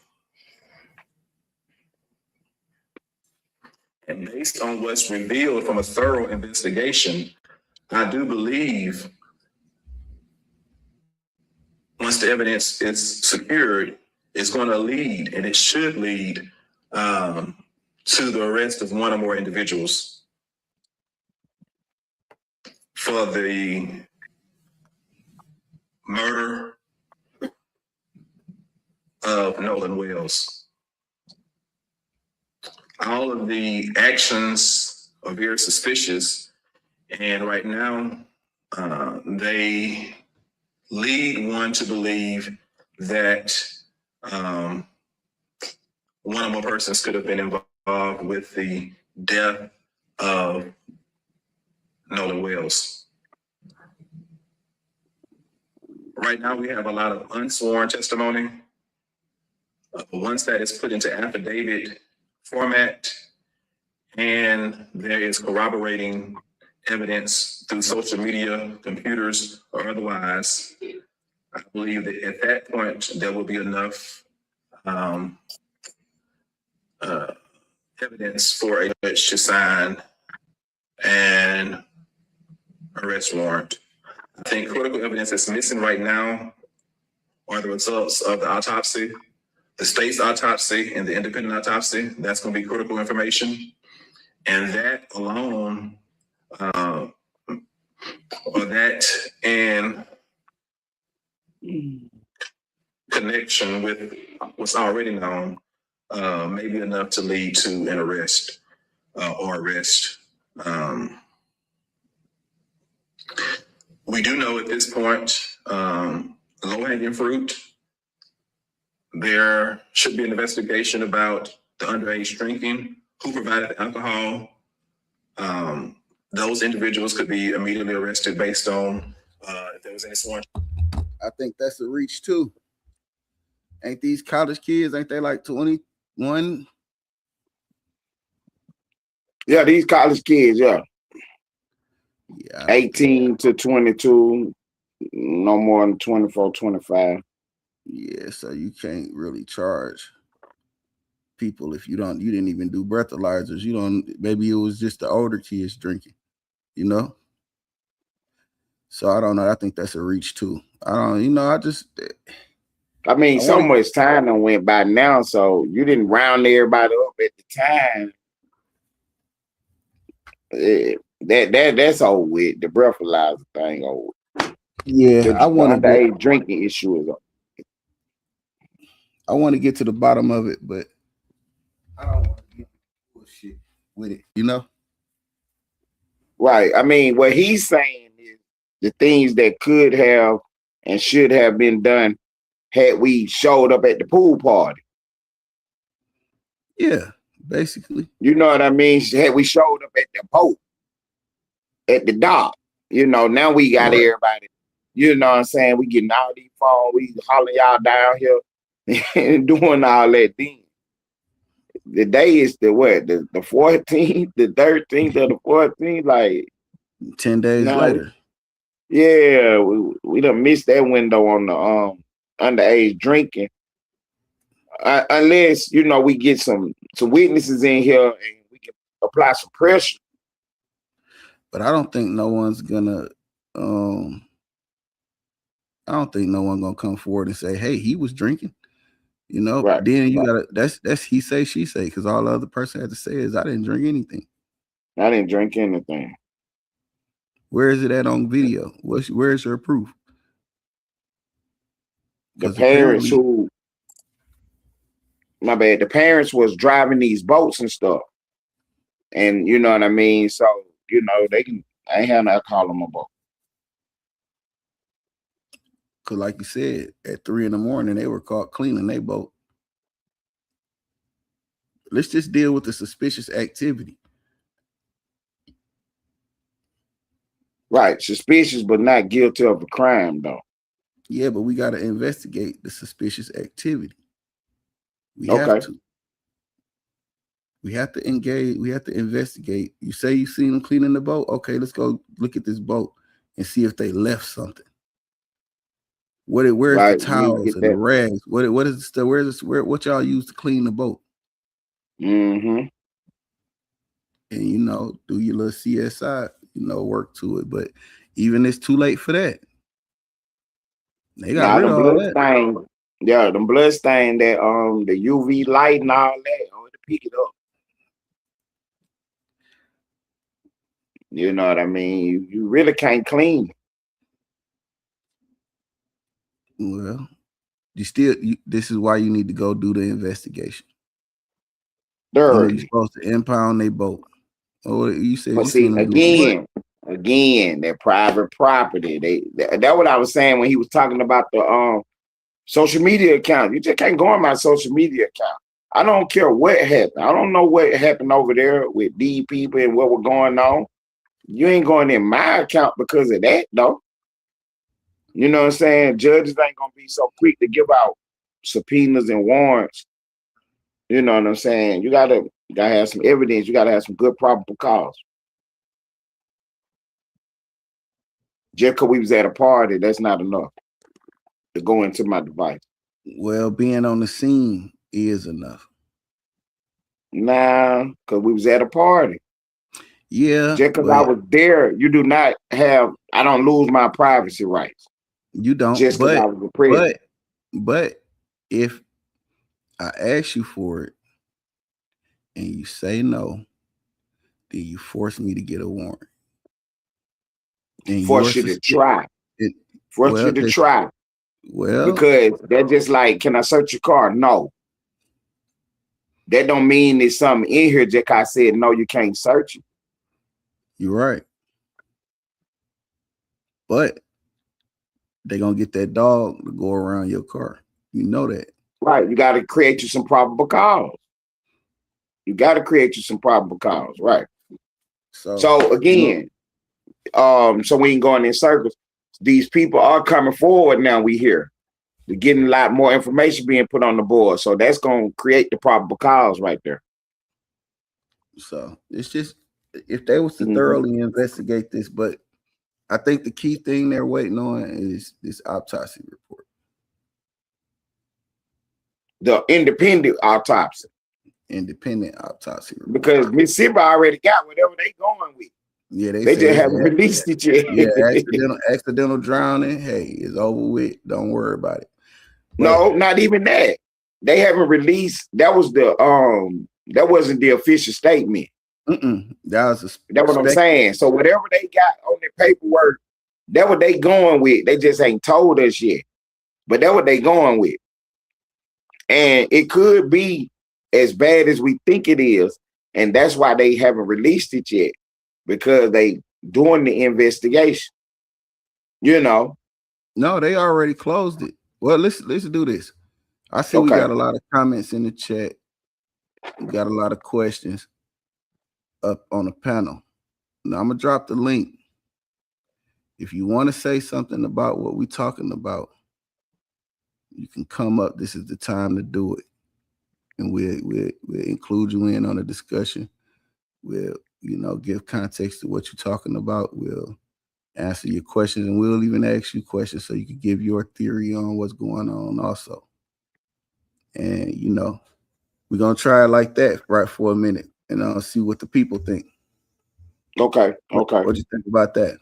And based on what's revealed from a thorough investigation, I do believe once the evidence is secured, it's going to lead, and it should lead to the arrest of one or more individuals for the murder of Nolan Wells. All of the actions are very suspicious, and right now they lead one to believe that one or more persons could have been involved with the death of Nolan Wells. Right now, we have a lot of unsworn testimony. Once that is put into affidavit format, and there is corroborating evidence through social media, computers, or otherwise, I believe that at that point there will be enough evidence for a judge to sign an arrest warrant. I think critical evidence that's missing right now are the results of the autopsy, the state's autopsy, and the independent autopsy. That's going to be critical information. And that alone, or that in connection with what's already known, may be enough to lead to an arrest or arrest. We do know at this point, low-hanging fruit, there should be an investigation about the underage drinking, who provided the alcohol. Those individuals could be immediately arrested based on if there was any sworn. I think that's a reach too. Ain't these college kids, ain't they like 21? Yeah, these college kids, yeah. Yeah. 18 to 22, no more than 24, 25. Yeah, so you can't really charge people if you didn't even do breathalyzers. Maybe it was just the older kids drinking, you know? So I don't know. I think that's a reach too. I mean, so much time done went by now, so you didn't round everybody up at the time. That's over with. The breathalyzer thing over with. Yeah, I want the drinking issue is up. I want to get to the bottom of it, but I don't want to get bullshit with it, you know? Right. I mean, what he's saying is the things that could have and should have been done had we showed up at the pool party. Yeah, basically. You know what I mean? Had we showed up at the boat, at the dock, now we got everybody, you know what I'm saying? We getting all these phones, we hollering y'all down here and doing all that thing. The day is the 14th, the 13th, or the 14th, like 10 days later. Yeah, we done missed that window on the underage drinking. Unless, we get some witnesses in here and we can apply some pressure. But I don't think no one's gonna come forward and say, hey, he was drinking. Right, then you gotta that's he say, she say, because all the other person had to say is I didn't drink anything. I didn't drink anything. Where is it at on video? Where's your proof? The parents the parents was driving these boats and stuff. And you know what I mean? So, I ain't have no alcohol on my boat. Because like you said, at 3 a.m, they were caught cleaning their boat. Let's just deal with the suspicious activity. Right. Suspicious, but not guilty of a crime, though. Yeah, but we got to investigate the suspicious activity. We have to engage. We have to investigate. You say you seen them cleaning the boat. Okay, let's go look at this boat and see if they left something. Where's the towels and the rags? What is the stuff? What y'all use to clean the boat? Mm-hmm. And do your little CSI, work to it. But even it's too late for that. They got rid of all that. Yeah, them blood stain, that the UV light and all that, to pick it up. You know what I mean? You really can't clean. Well, this is why you need to go do the investigation. You're supposed to impound their boat. Oh, you said. But see, again, that private property. That's what I was saying when he was talking about the social media account. You just can't go on my social media account. I don't care what happened. I don't know what happened over there with these people and what was going on. You ain't going in my account because of that, though. You know what I'm saying? Judges ain't gonna be so quick to give out subpoenas and warrants. You know what I'm saying? You gotta have some evidence. You gotta have some good probable cause. Just because we was at a party, that's not enough. to go into my device. Well, being on the scene is enough. Nah, because we was at a party. Yeah, Just because I was there, you do not have. I don't lose my privacy rights. You don't. Just because I was a president. But if I ask you for it and you say no, then you force me to get a warrant. And force you to try. Force you to try. Well, because they're just like, can I search your car? No. That don't mean there's something in here. Just I said no, you can't search it. You're right. But they're gonna get that dog to go around your car. You know that. Right. You got to create you some probable cause. You got to create you some probable cause. Right. So again, so we ain't going in circles. These people are coming forward now. We hear we're getting a lot more information being put on the board. So that's going to create the probable cause right there. So it's just if they was to thoroughly investigate this, but I think the key thing they're waiting on is this autopsy report. The independent autopsy. Independent autopsy report. Because Mississippi already got whatever they going with. Yeah, they just haven't released it yet. Yeah, accidental drowning. Hey, it's over with. Don't worry about it. But no, not even that. They haven't released. That was the that wasn't the official statement. That's what I'm saying. So whatever they got on their paperwork, that's what they going with. They just ain't told us yet. But that's what they going with. And it could be as bad as we think it is. And that's why they haven't released it yet. Because they doing the investigation. You know. No, they already closed it. Well, let's do this. I see we got a lot of comments in the chat. We got a lot of questions up on the panel. Now I'm gonna drop the link. If you want to say something about what we're talking about, you can come up. This is the time to do it. And we'll include you in on the discussion. We'll give context to what you're talking about. We'll answer your questions, and we'll even ask you questions so you can give your theory on what's going on also. And, we're going to try it like that right for a minute and see what the people think. Okay. What do you think about that?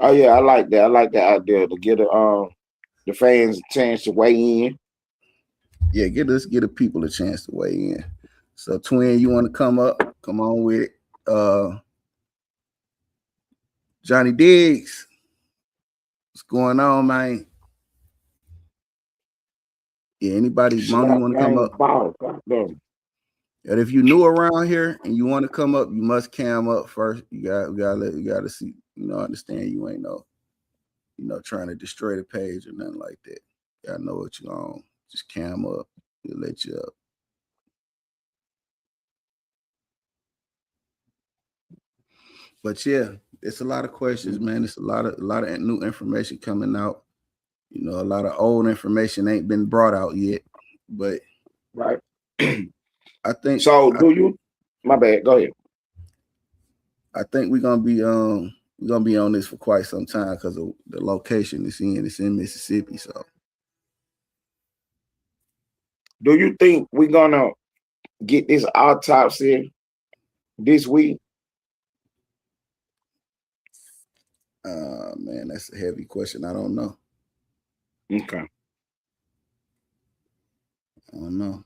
Oh, yeah, I like that. I like that idea to get the fans a chance to weigh in. Yeah, get the people a chance to weigh in. So, Twin, you want to come up? Come on with it. Johnny Diggs, what's going on, man? Yeah, anybody, Money, want to come up? And if you're new around here and you want to come up, you must cam up first. You gotta see, understand you ain't trying to destroy the page or nothing like that. Y'all know what you're on. Just cam up. We'll let you up. But yeah, it's a lot of questions, man. It's a lot of new information coming out. A lot of old information ain't been brought out yet. But right. I think so. My bad. Go ahead. I think we're gonna be on this for quite some time because of the location it's in Mississippi. So, do you think we're gonna get this autopsy this week? Man, that's a heavy question. I don't know. Okay. I don't know.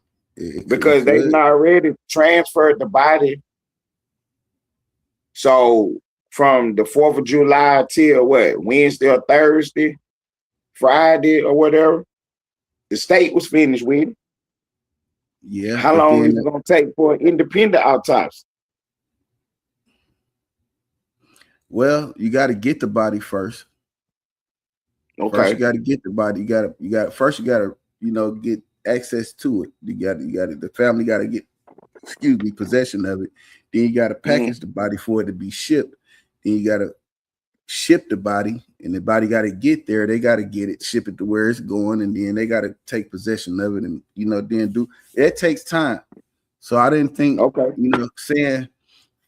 Because they've already transferred the body. So from the 4th of July till what? Wednesday or Thursday, Friday or whatever, the state was finished with it. Yeah. How long is it going to take for an independent autopsy? Well, you got to get the body first. Okay. First, you got to get the body. You got to get access to it. The family got to get, possession of it. Then you got to package the body for it to be shipped. Then you got to ship the body, and the body got to get there. They got to get it, ship it to where it's going, and then they got to take possession of it, and then do it. Takes time. So I didn't think, saying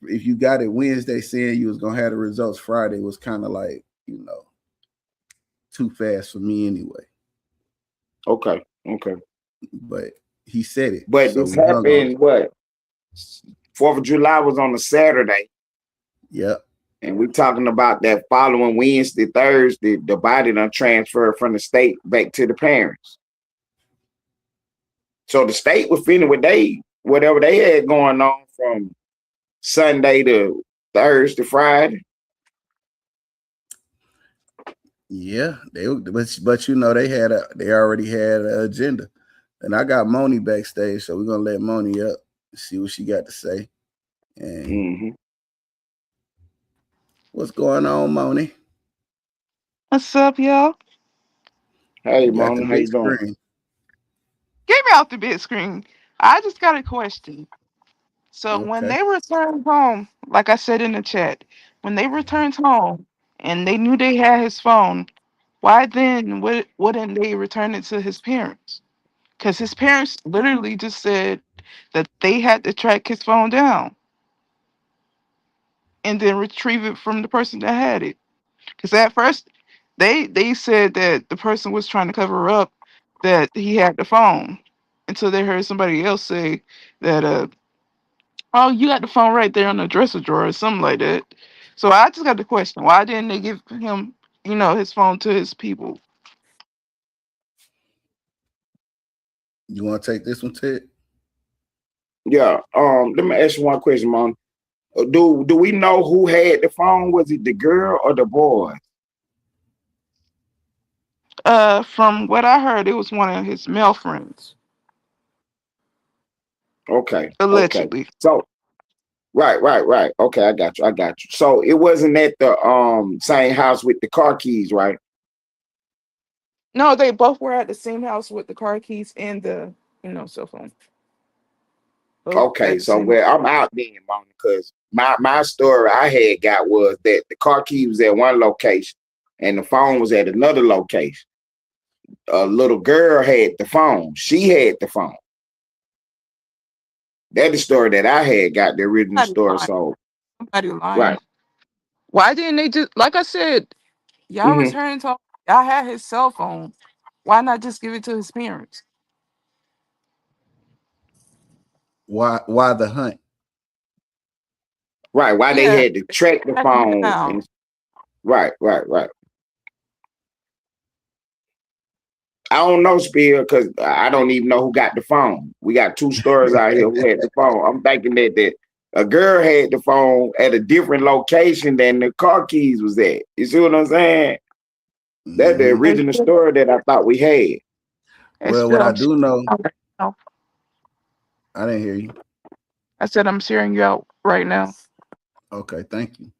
if you got it Wednesday, saying you was gonna have the results Friday was kind of like, too fast for me anyway. Okay. Okay. but he said it. But So this we hung on happened it. what? 4th of July was on a Saturday. Yep. And we're talking about that following Wednesday, Thursday, the body done transferred from the state back to the parents. So the state was feeling whatever they had going on from Sunday to Thursday, Friday. Yeah, but you know they already had an agenda, and I got Moni backstage, so we're gonna let Moni up, see what she got to say. And what's going on, Moni? What's up, y'all? Hey, You got the Mona, how big you doing? screen. Get me off the big screen. I just got a question. So when Okay. they returned home, like I said in the chat, when they returned home and they knew they had his phone, why then wouldn't they return it to his parents? Because his parents literally just said that they had to track his phone down and then retrieve it from the person that had it. Because at first they said that the person was trying to cover up that he had the phone until they heard somebody else say that oh, you got the phone right there on the dresser drawer or something like that. So I just got the question, why didn't they give him, his phone to his people? You want to take this one, Ted? Yeah. Let me ask you one question, Mona. Do we know who had the phone? Was it the girl or the boy? From what I heard, it was one of his male friends, Okay. Okay. allegedly. So right. Okay, I got you. So it wasn't at the same house with the car keys, right? No, they both were at the same house with the car keys and the, cell phone. Both Okay, at the so same. where I'm out then, Mona, because my story I had got was that the car key was at one location and the phone was at another location. A little girl had the phone. She had the phone. That's the story that I had got, the original Somebody story. lying. So Somebody lying. right. Why didn't they just, like I said, y'all Mm-hmm. returned to, y'all had his cell phone. Why not just give it to his parents? Why the hunt? Right. Why they Yeah, had to track the track him phone down. and right. I don't know, Spear, because I don't even know who got the phone. We got two stories out here who had the phone. I'm thinking that a girl had the phone at a different location than the car keys was at. You see what I'm saying? That's the Mm-hmm. original story that I thought we had. Well, what I I'm do know, out. I didn't hear you. I said I'm sharing you out right now. Okay, thank you.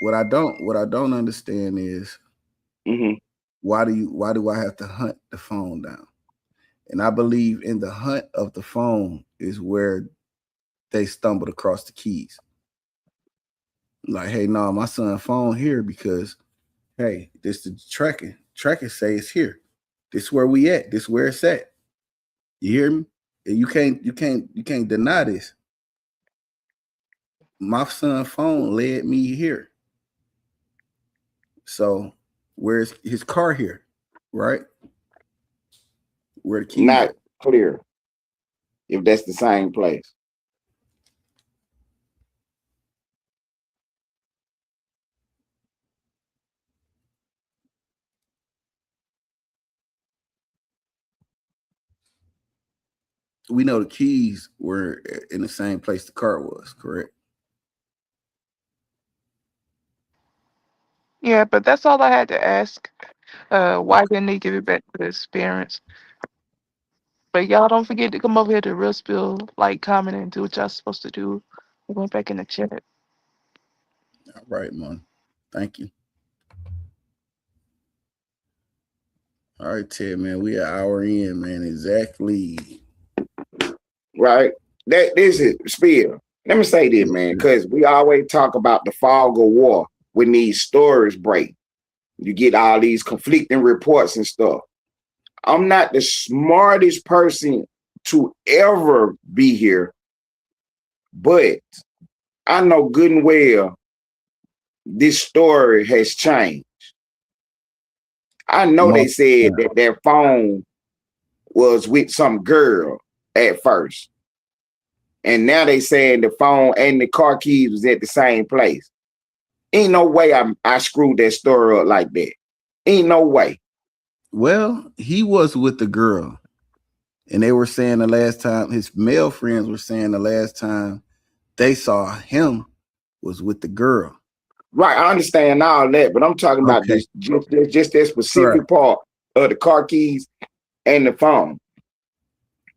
What I don't understand is Mm-hmm. why do I have to hunt the phone down? And I believe in the hunt of the phone is where they stumbled across the keys. Like, hey, no, my son phone here because hey, this the tracking. Tracking say it's here. This where we at. This where it's at. You hear me? And you can't deny this. My son phone led me here. So where's his car here? Right? Where the keys Not at? clear if that's the same place. We know the keys were in the same place the car was, correct? Yeah, but that's all I had to ask. Why didn't they give it back to his parents? But y'all don't forget to come over here to Real Spill, like, comment, and do what y'all supposed to do. We went back in the chat. All right, man. Thank you. All right, Ted, man. We an hour in, man. Exactly. Right? This is Spear. Let me say this, man, because we always talk about the fog of war when these stories break. You get all these conflicting reports and stuff. I'm not the smartest person to ever be here, but I know good and well this story has changed. I know they Multiple said times. that their phone was with some girl at first. And now they saying the phone and the car keys was at the same place. Ain't no way I screwed that story up like that. Ain't no way. Well, he was with the girl, and they were saying the last time his male friends were saying the last time they saw him was with the girl. Right, I understand all that, but I'm talking about Okay. just that specific Correct. part of the car keys and the phone.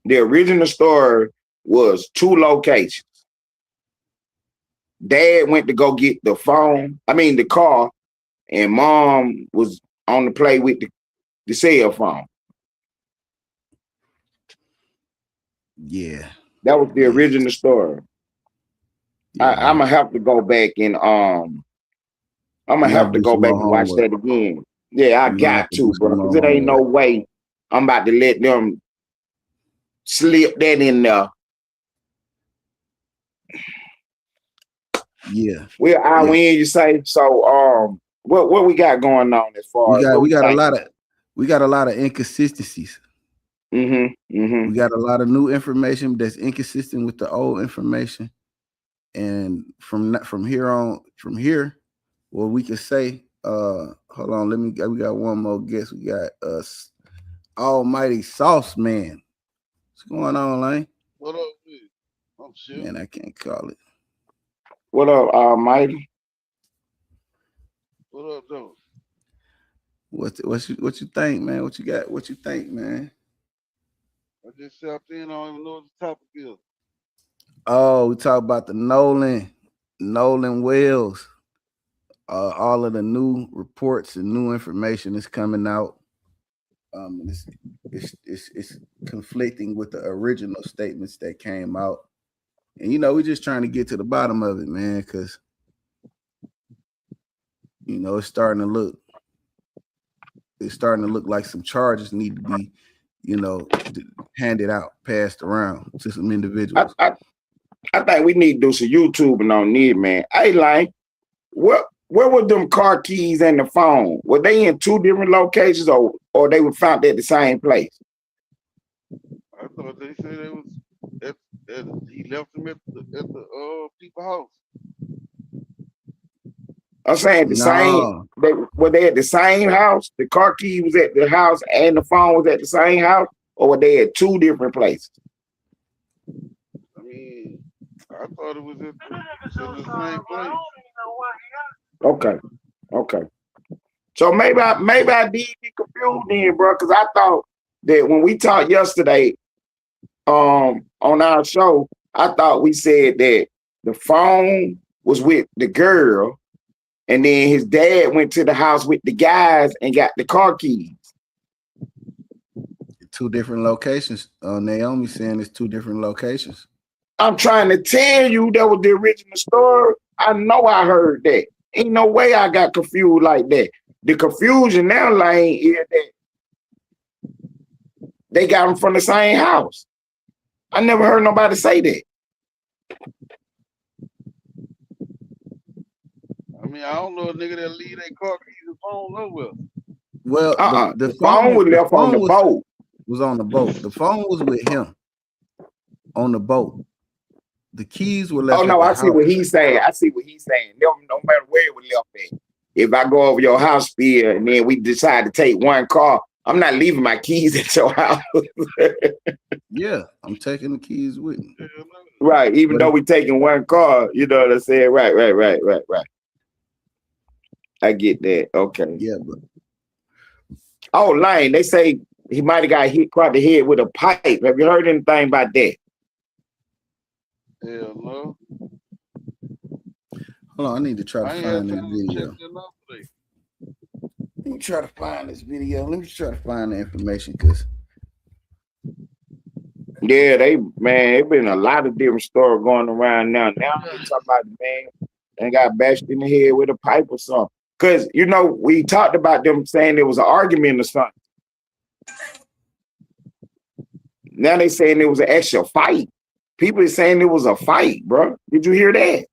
The original story was 2 locations. Dad went to go get the car, and mom was on the play with the cell phone. Yeah. That was the Yeah. original story. Yeah. I'm gonna have to go back and I'm gonna You have gotta to do go some back more and watch homework. that again. Yeah, I You're gonna have got to do to, some bro, more because it ain't no homework. way I'm about to let them slip that in there. Yeah. We're Yeah. in, you say. So what we got going on as We far as got what we we got a think? lot of inconsistencies. We got a lot of new information that's inconsistent with the old information. And from here, what we can say, hold on, we got one more guest. We got us Almighty Sauce Man. What's going on, Lane? What up, with? I'm sure. Man, I can't call it. What up, Almighty? What up, though? What you think, man? What you got? What you think, man? I just sat in. I don't even know what the topic is. Oh, we talk about the Nolan Wells. All of the new reports and new information is coming out. It's conflicting with the original statements that came out, and we're just trying to get to the bottom of it, man, because it's starting to look like some charges need to be, handed out, passed around to some individuals. I think we need to do some YouTubing on this, man. Hey, Lane, where were them car keys and the phone? Were they in 2 different locations, or they were found at the same place? I thought they said it was at he left them at the people's house. I'm saying No, were they at the same house? The car key was at the house and the phone was at the same house, or were they at 2 different places? I mean, I thought it was at the same place. Okay. So maybe I did get confused then, bro, because I thought that when we talked yesterday, on our show, I thought we said that the phone was with the girl, and then his dad went to the house with the guys and got the car keys. 2 different locations. Naomi saying it's 2 different locations. I'm trying to tell you that was the original story. I know I heard that. Ain't no way I got confused like that. The confusion now, Lane, is that they got them from the same house. I never heard nobody say that. I mean, I don't know a nigga that leave their car keys and phone nowhere. Well, The phone was left on the boat. Was on the boat. The phone was with him on the boat. The keys were left. Oh no, at the I house. see what he's saying. No matter where it was left at. If I go over your house here and then we decide to take one car, I'm not leaving my keys at your house. Yeah, I'm taking the keys with me. Right, even though we taking one car, you know what I'm saying? Right. I get that. Okay. Yeah, but Oh, Lane, they say he might have got hit across the head with a pipe. Have you heard anything about that? Hell no. hold on, I need to try to find this video. Let me try to find this video. Let me try to find the information because Yeah, it been a lot of different stories going around now. Now they talking about the man and got bashed in the head with a pipe or something. Because we talked about them saying there was an argument or something. Now they saying there was an actual fight. People are saying it was a fight, bro. Did you hear that?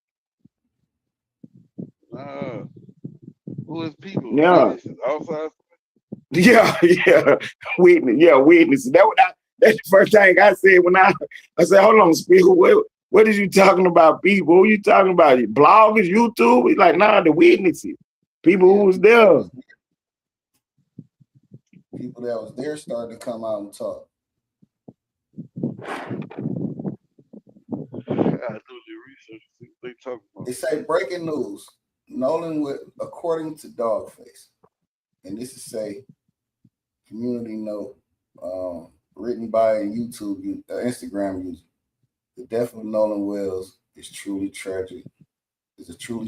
Who is people? Yeah. Outside. Yeah, yeah, witness. Yeah, witness. That's the first thing I said when I said, hold on, Speaker, what is you talking about? People, who you talking about? Bloggers, YouTube? He's like, nah, the witnesses, people who was there. People that was there started to come out and talk. I do the research, see what they talking about. They say breaking news. Nolan, according to Dogface, and this is say community note written by a Instagram user. The death of Nolan Wells is truly tragic. It's a truly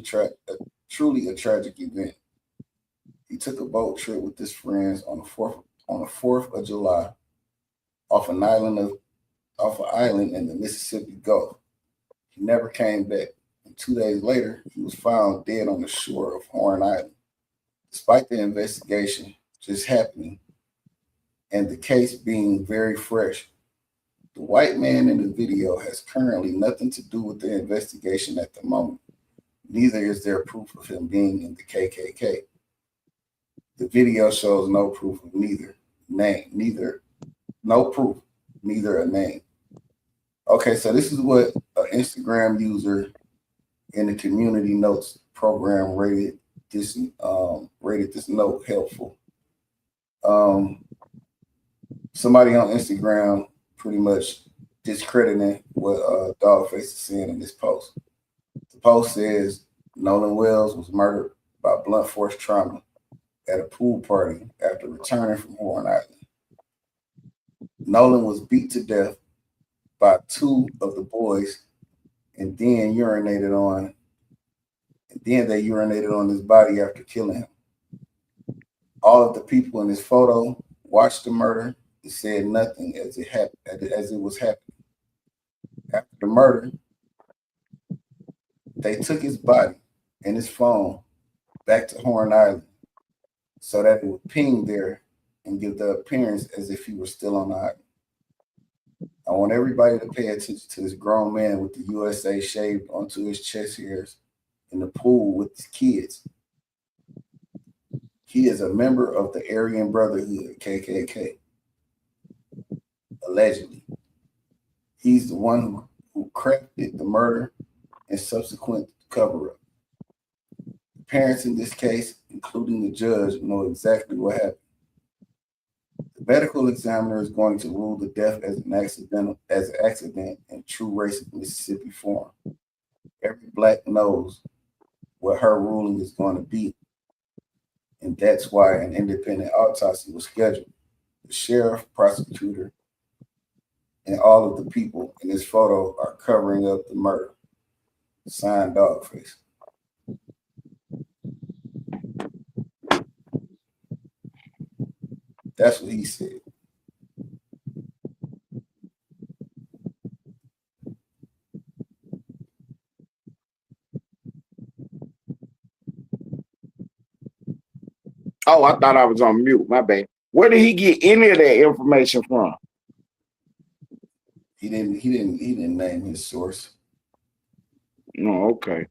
a tragic event. He took a boat trip with his friends on the 4th of July off an island in the Mississippi Gulf. He never came back. And 2 days later, he was found dead on the shore of Horn Island. Despite the investigation just happening and the case being very fresh, the white man in the video has currently nothing to do with the investigation at the moment. Neither is there proof of him being in the KKK. The video shows no proof of neither a name. Okay, so this is what an Instagram user in the community notes program rated this note helpful. Somebody on Instagram pretty much discrediting what Dogface is saying in this post. The post says Nolan Wells was murdered by blunt force trauma at a pool party after returning from Horn Island. Nolan was beat to death by two of the boys and then they urinated on his body after killing him. All of the people in this photo watched the murder and said nothing as it was happening. After the murder, they took his body and his phone back to Horn Island so that it would ping there and give the appearance as if he were still on the island. I want everybody to pay attention to this grown man with the USA shaved onto his chest hairs in the pool with his kids. He is a member of the Aryan Brotherhood, KKK, allegedly. He's the one who crafted the murder and subsequent cover-up. The parents in this case, including the judge, know exactly what happened. The medical examiner is going to rule the death as an accident in true race of Mississippi form. Every Black knows what her ruling is going to be, and that's why an independent autopsy was scheduled. The sheriff, prosecutor, and all of the people in this photo are covering up the murder. Signed, Dogface. That's what he said. Oh, I thought I was on mute. My bad. Where did he get any of that information from? He didn't name his source. Oh, okay.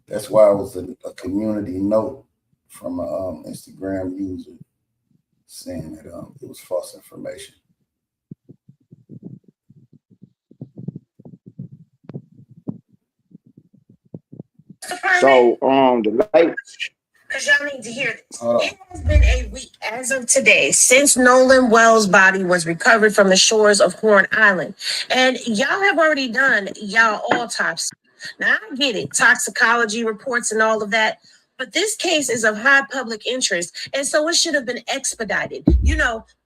That's why it was a community note from an Instagram user saying that it was false information. So the light. Because y'all need to hear this. It has been a week as of today since Nolan Wells' body was recovered from the shores of Horn Island. And y'all have already done y'all autopsy. Now, I get it, toxicology reports and all of that. But this case is of high public interest, and so it should have been expedited.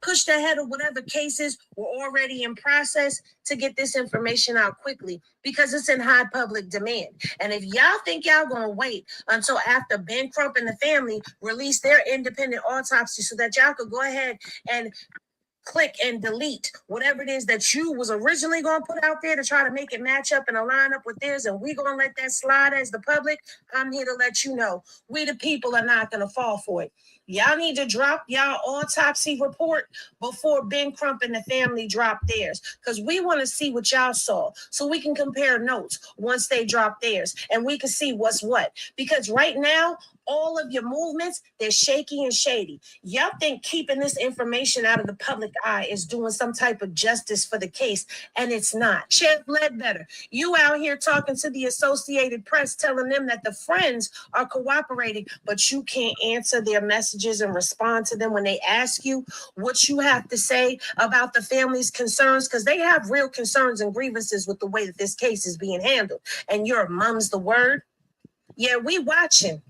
Pushed ahead of whatever cases were already in process to get this information out quickly because it's in high public demand. And if y'all think y'all gonna wait until after Ben Crump and the family release their independent autopsy so that y'all could go ahead and click and delete whatever it is that you was originally going to put out there to try to make it match up and align up with theirs, and we going to let that slide as the public, I'm here to let you know, we the people are not going to fall for it. Y'all need to drop y'all autopsy report before Ben Crump and the family drop theirs. Because we want to see what y'all saw. So we can compare notes once they drop theirs. And we can see what's what. Because right now, all of your movements, they're shaky and shady. Y'all think keeping this information out of the public eye is doing some type of justice for the case, and it's not. Sheriff Ledbetter, you out here talking to the Associated Press, telling them that the friends are cooperating, but you can't answer their messages and respond to them when they ask you what you have to say about the family's concerns, because they have real concerns and grievances with the way that this case is being handled. And your mum's the word. Yeah, we watching.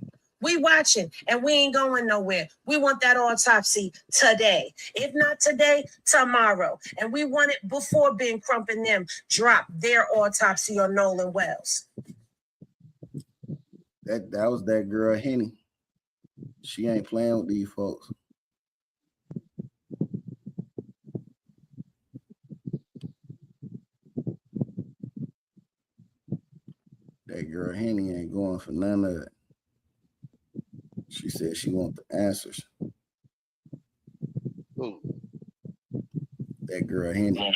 We watching, and we ain't going nowhere. We want that autopsy today. If not today, tomorrow. And we want it before Ben Crump and them drop their autopsy on Nolan Wells. That was that girl Henny. She ain't playing with these folks. That girl Henny ain't going for none of it. She said she wants the answers. That girl Henny.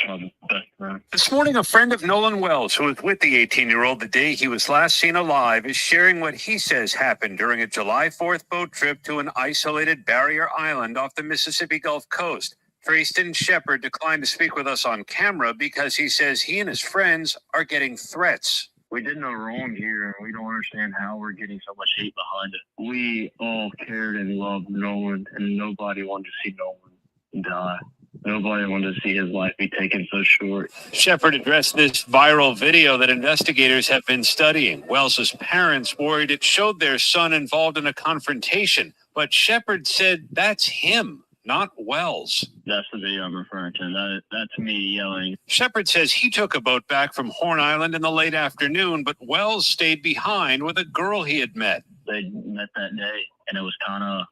This morning, a friend of Nolan Wells, who was with the 18-year-old the day he was last seen alive, is sharing what he says happened during a July 4th boat trip to an isolated barrier island off the Mississippi Gulf Coast. Trayston Shepard declined to speak with us on camera because he says he and his friends are getting threats. We did no wrong here, and we don't understand how we're getting so much hate behind it. We all cared and loved Nolan, and nobody wanted to see Nolan die. Nobody wanted to see his life be taken so short. Shepard addressed this viral video that investigators have been studying. Wells's parents worried it showed their son involved in a confrontation, but Shepard said that's him, not Wells. That's the video I'm referring to. That's me yelling. Shepard says he took a boat back from Horn Island in the late afternoon, but Wells stayed behind with a girl he had met. They met that day, and it was kind of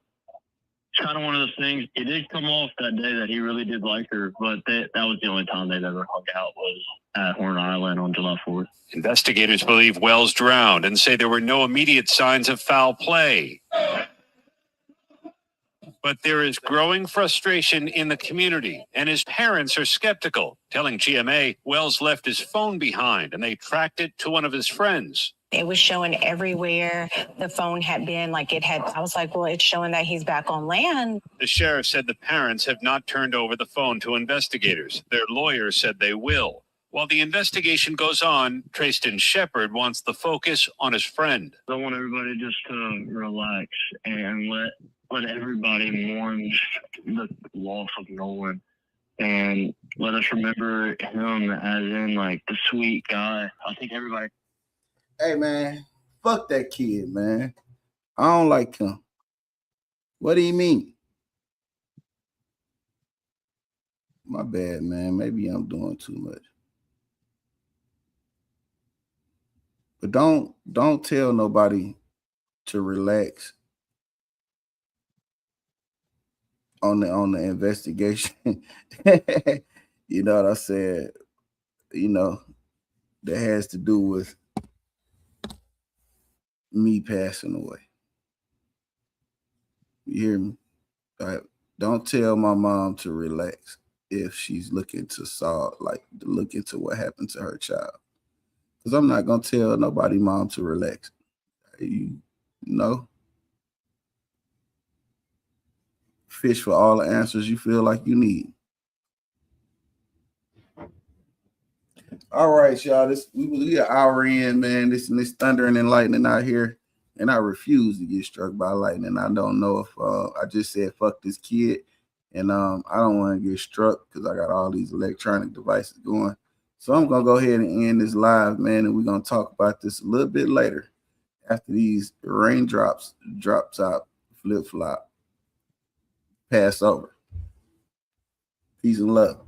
one of those things. It did come off that day that he really did like her, but that was the only time they'd ever hung out was at Horn Island on July 4th. Investigators believe Wells drowned and say there were no immediate signs of foul play. But there is growing frustration in the community, and his parents are skeptical, telling GMA Wells left his phone behind and they tracked it to one of his friends. It was showing everywhere the phone had been, I was like, well, it's showing that he's back on land. The sheriff said the parents have not turned over the phone to investigators. Their lawyer said they will. While the investigation goes on, Trayston Shepard wants the focus on his friend. I want everybody just to relax and let everybody mourn the loss of Nolan, and let us remember him as in the sweet guy. I think everybody. Hey man, fuck that kid, man. I don't like him. What do you mean? My bad, man. Maybe I'm doing too much. But don't tell nobody to relax on the investigation. You know what I said? That has to do with me passing away. You hear me? Don't tell my mom to relax if she's looking to look into what happened to her child. Because I'm not gonna tell nobody mom to relax. You know? Fish for all the answers you feel like you need. All right, y'all. We an hour in, man. This thundering and lightning out here, and I refuse to get struck by lightning. I don't know if I just said fuck this kid, and I don't want to get struck because I got all these electronic devices going. So I'm gonna go ahead and end this live, man, and we're gonna talk about this a little bit later after these raindrops drops out, flip flop, pass over. Peace and love.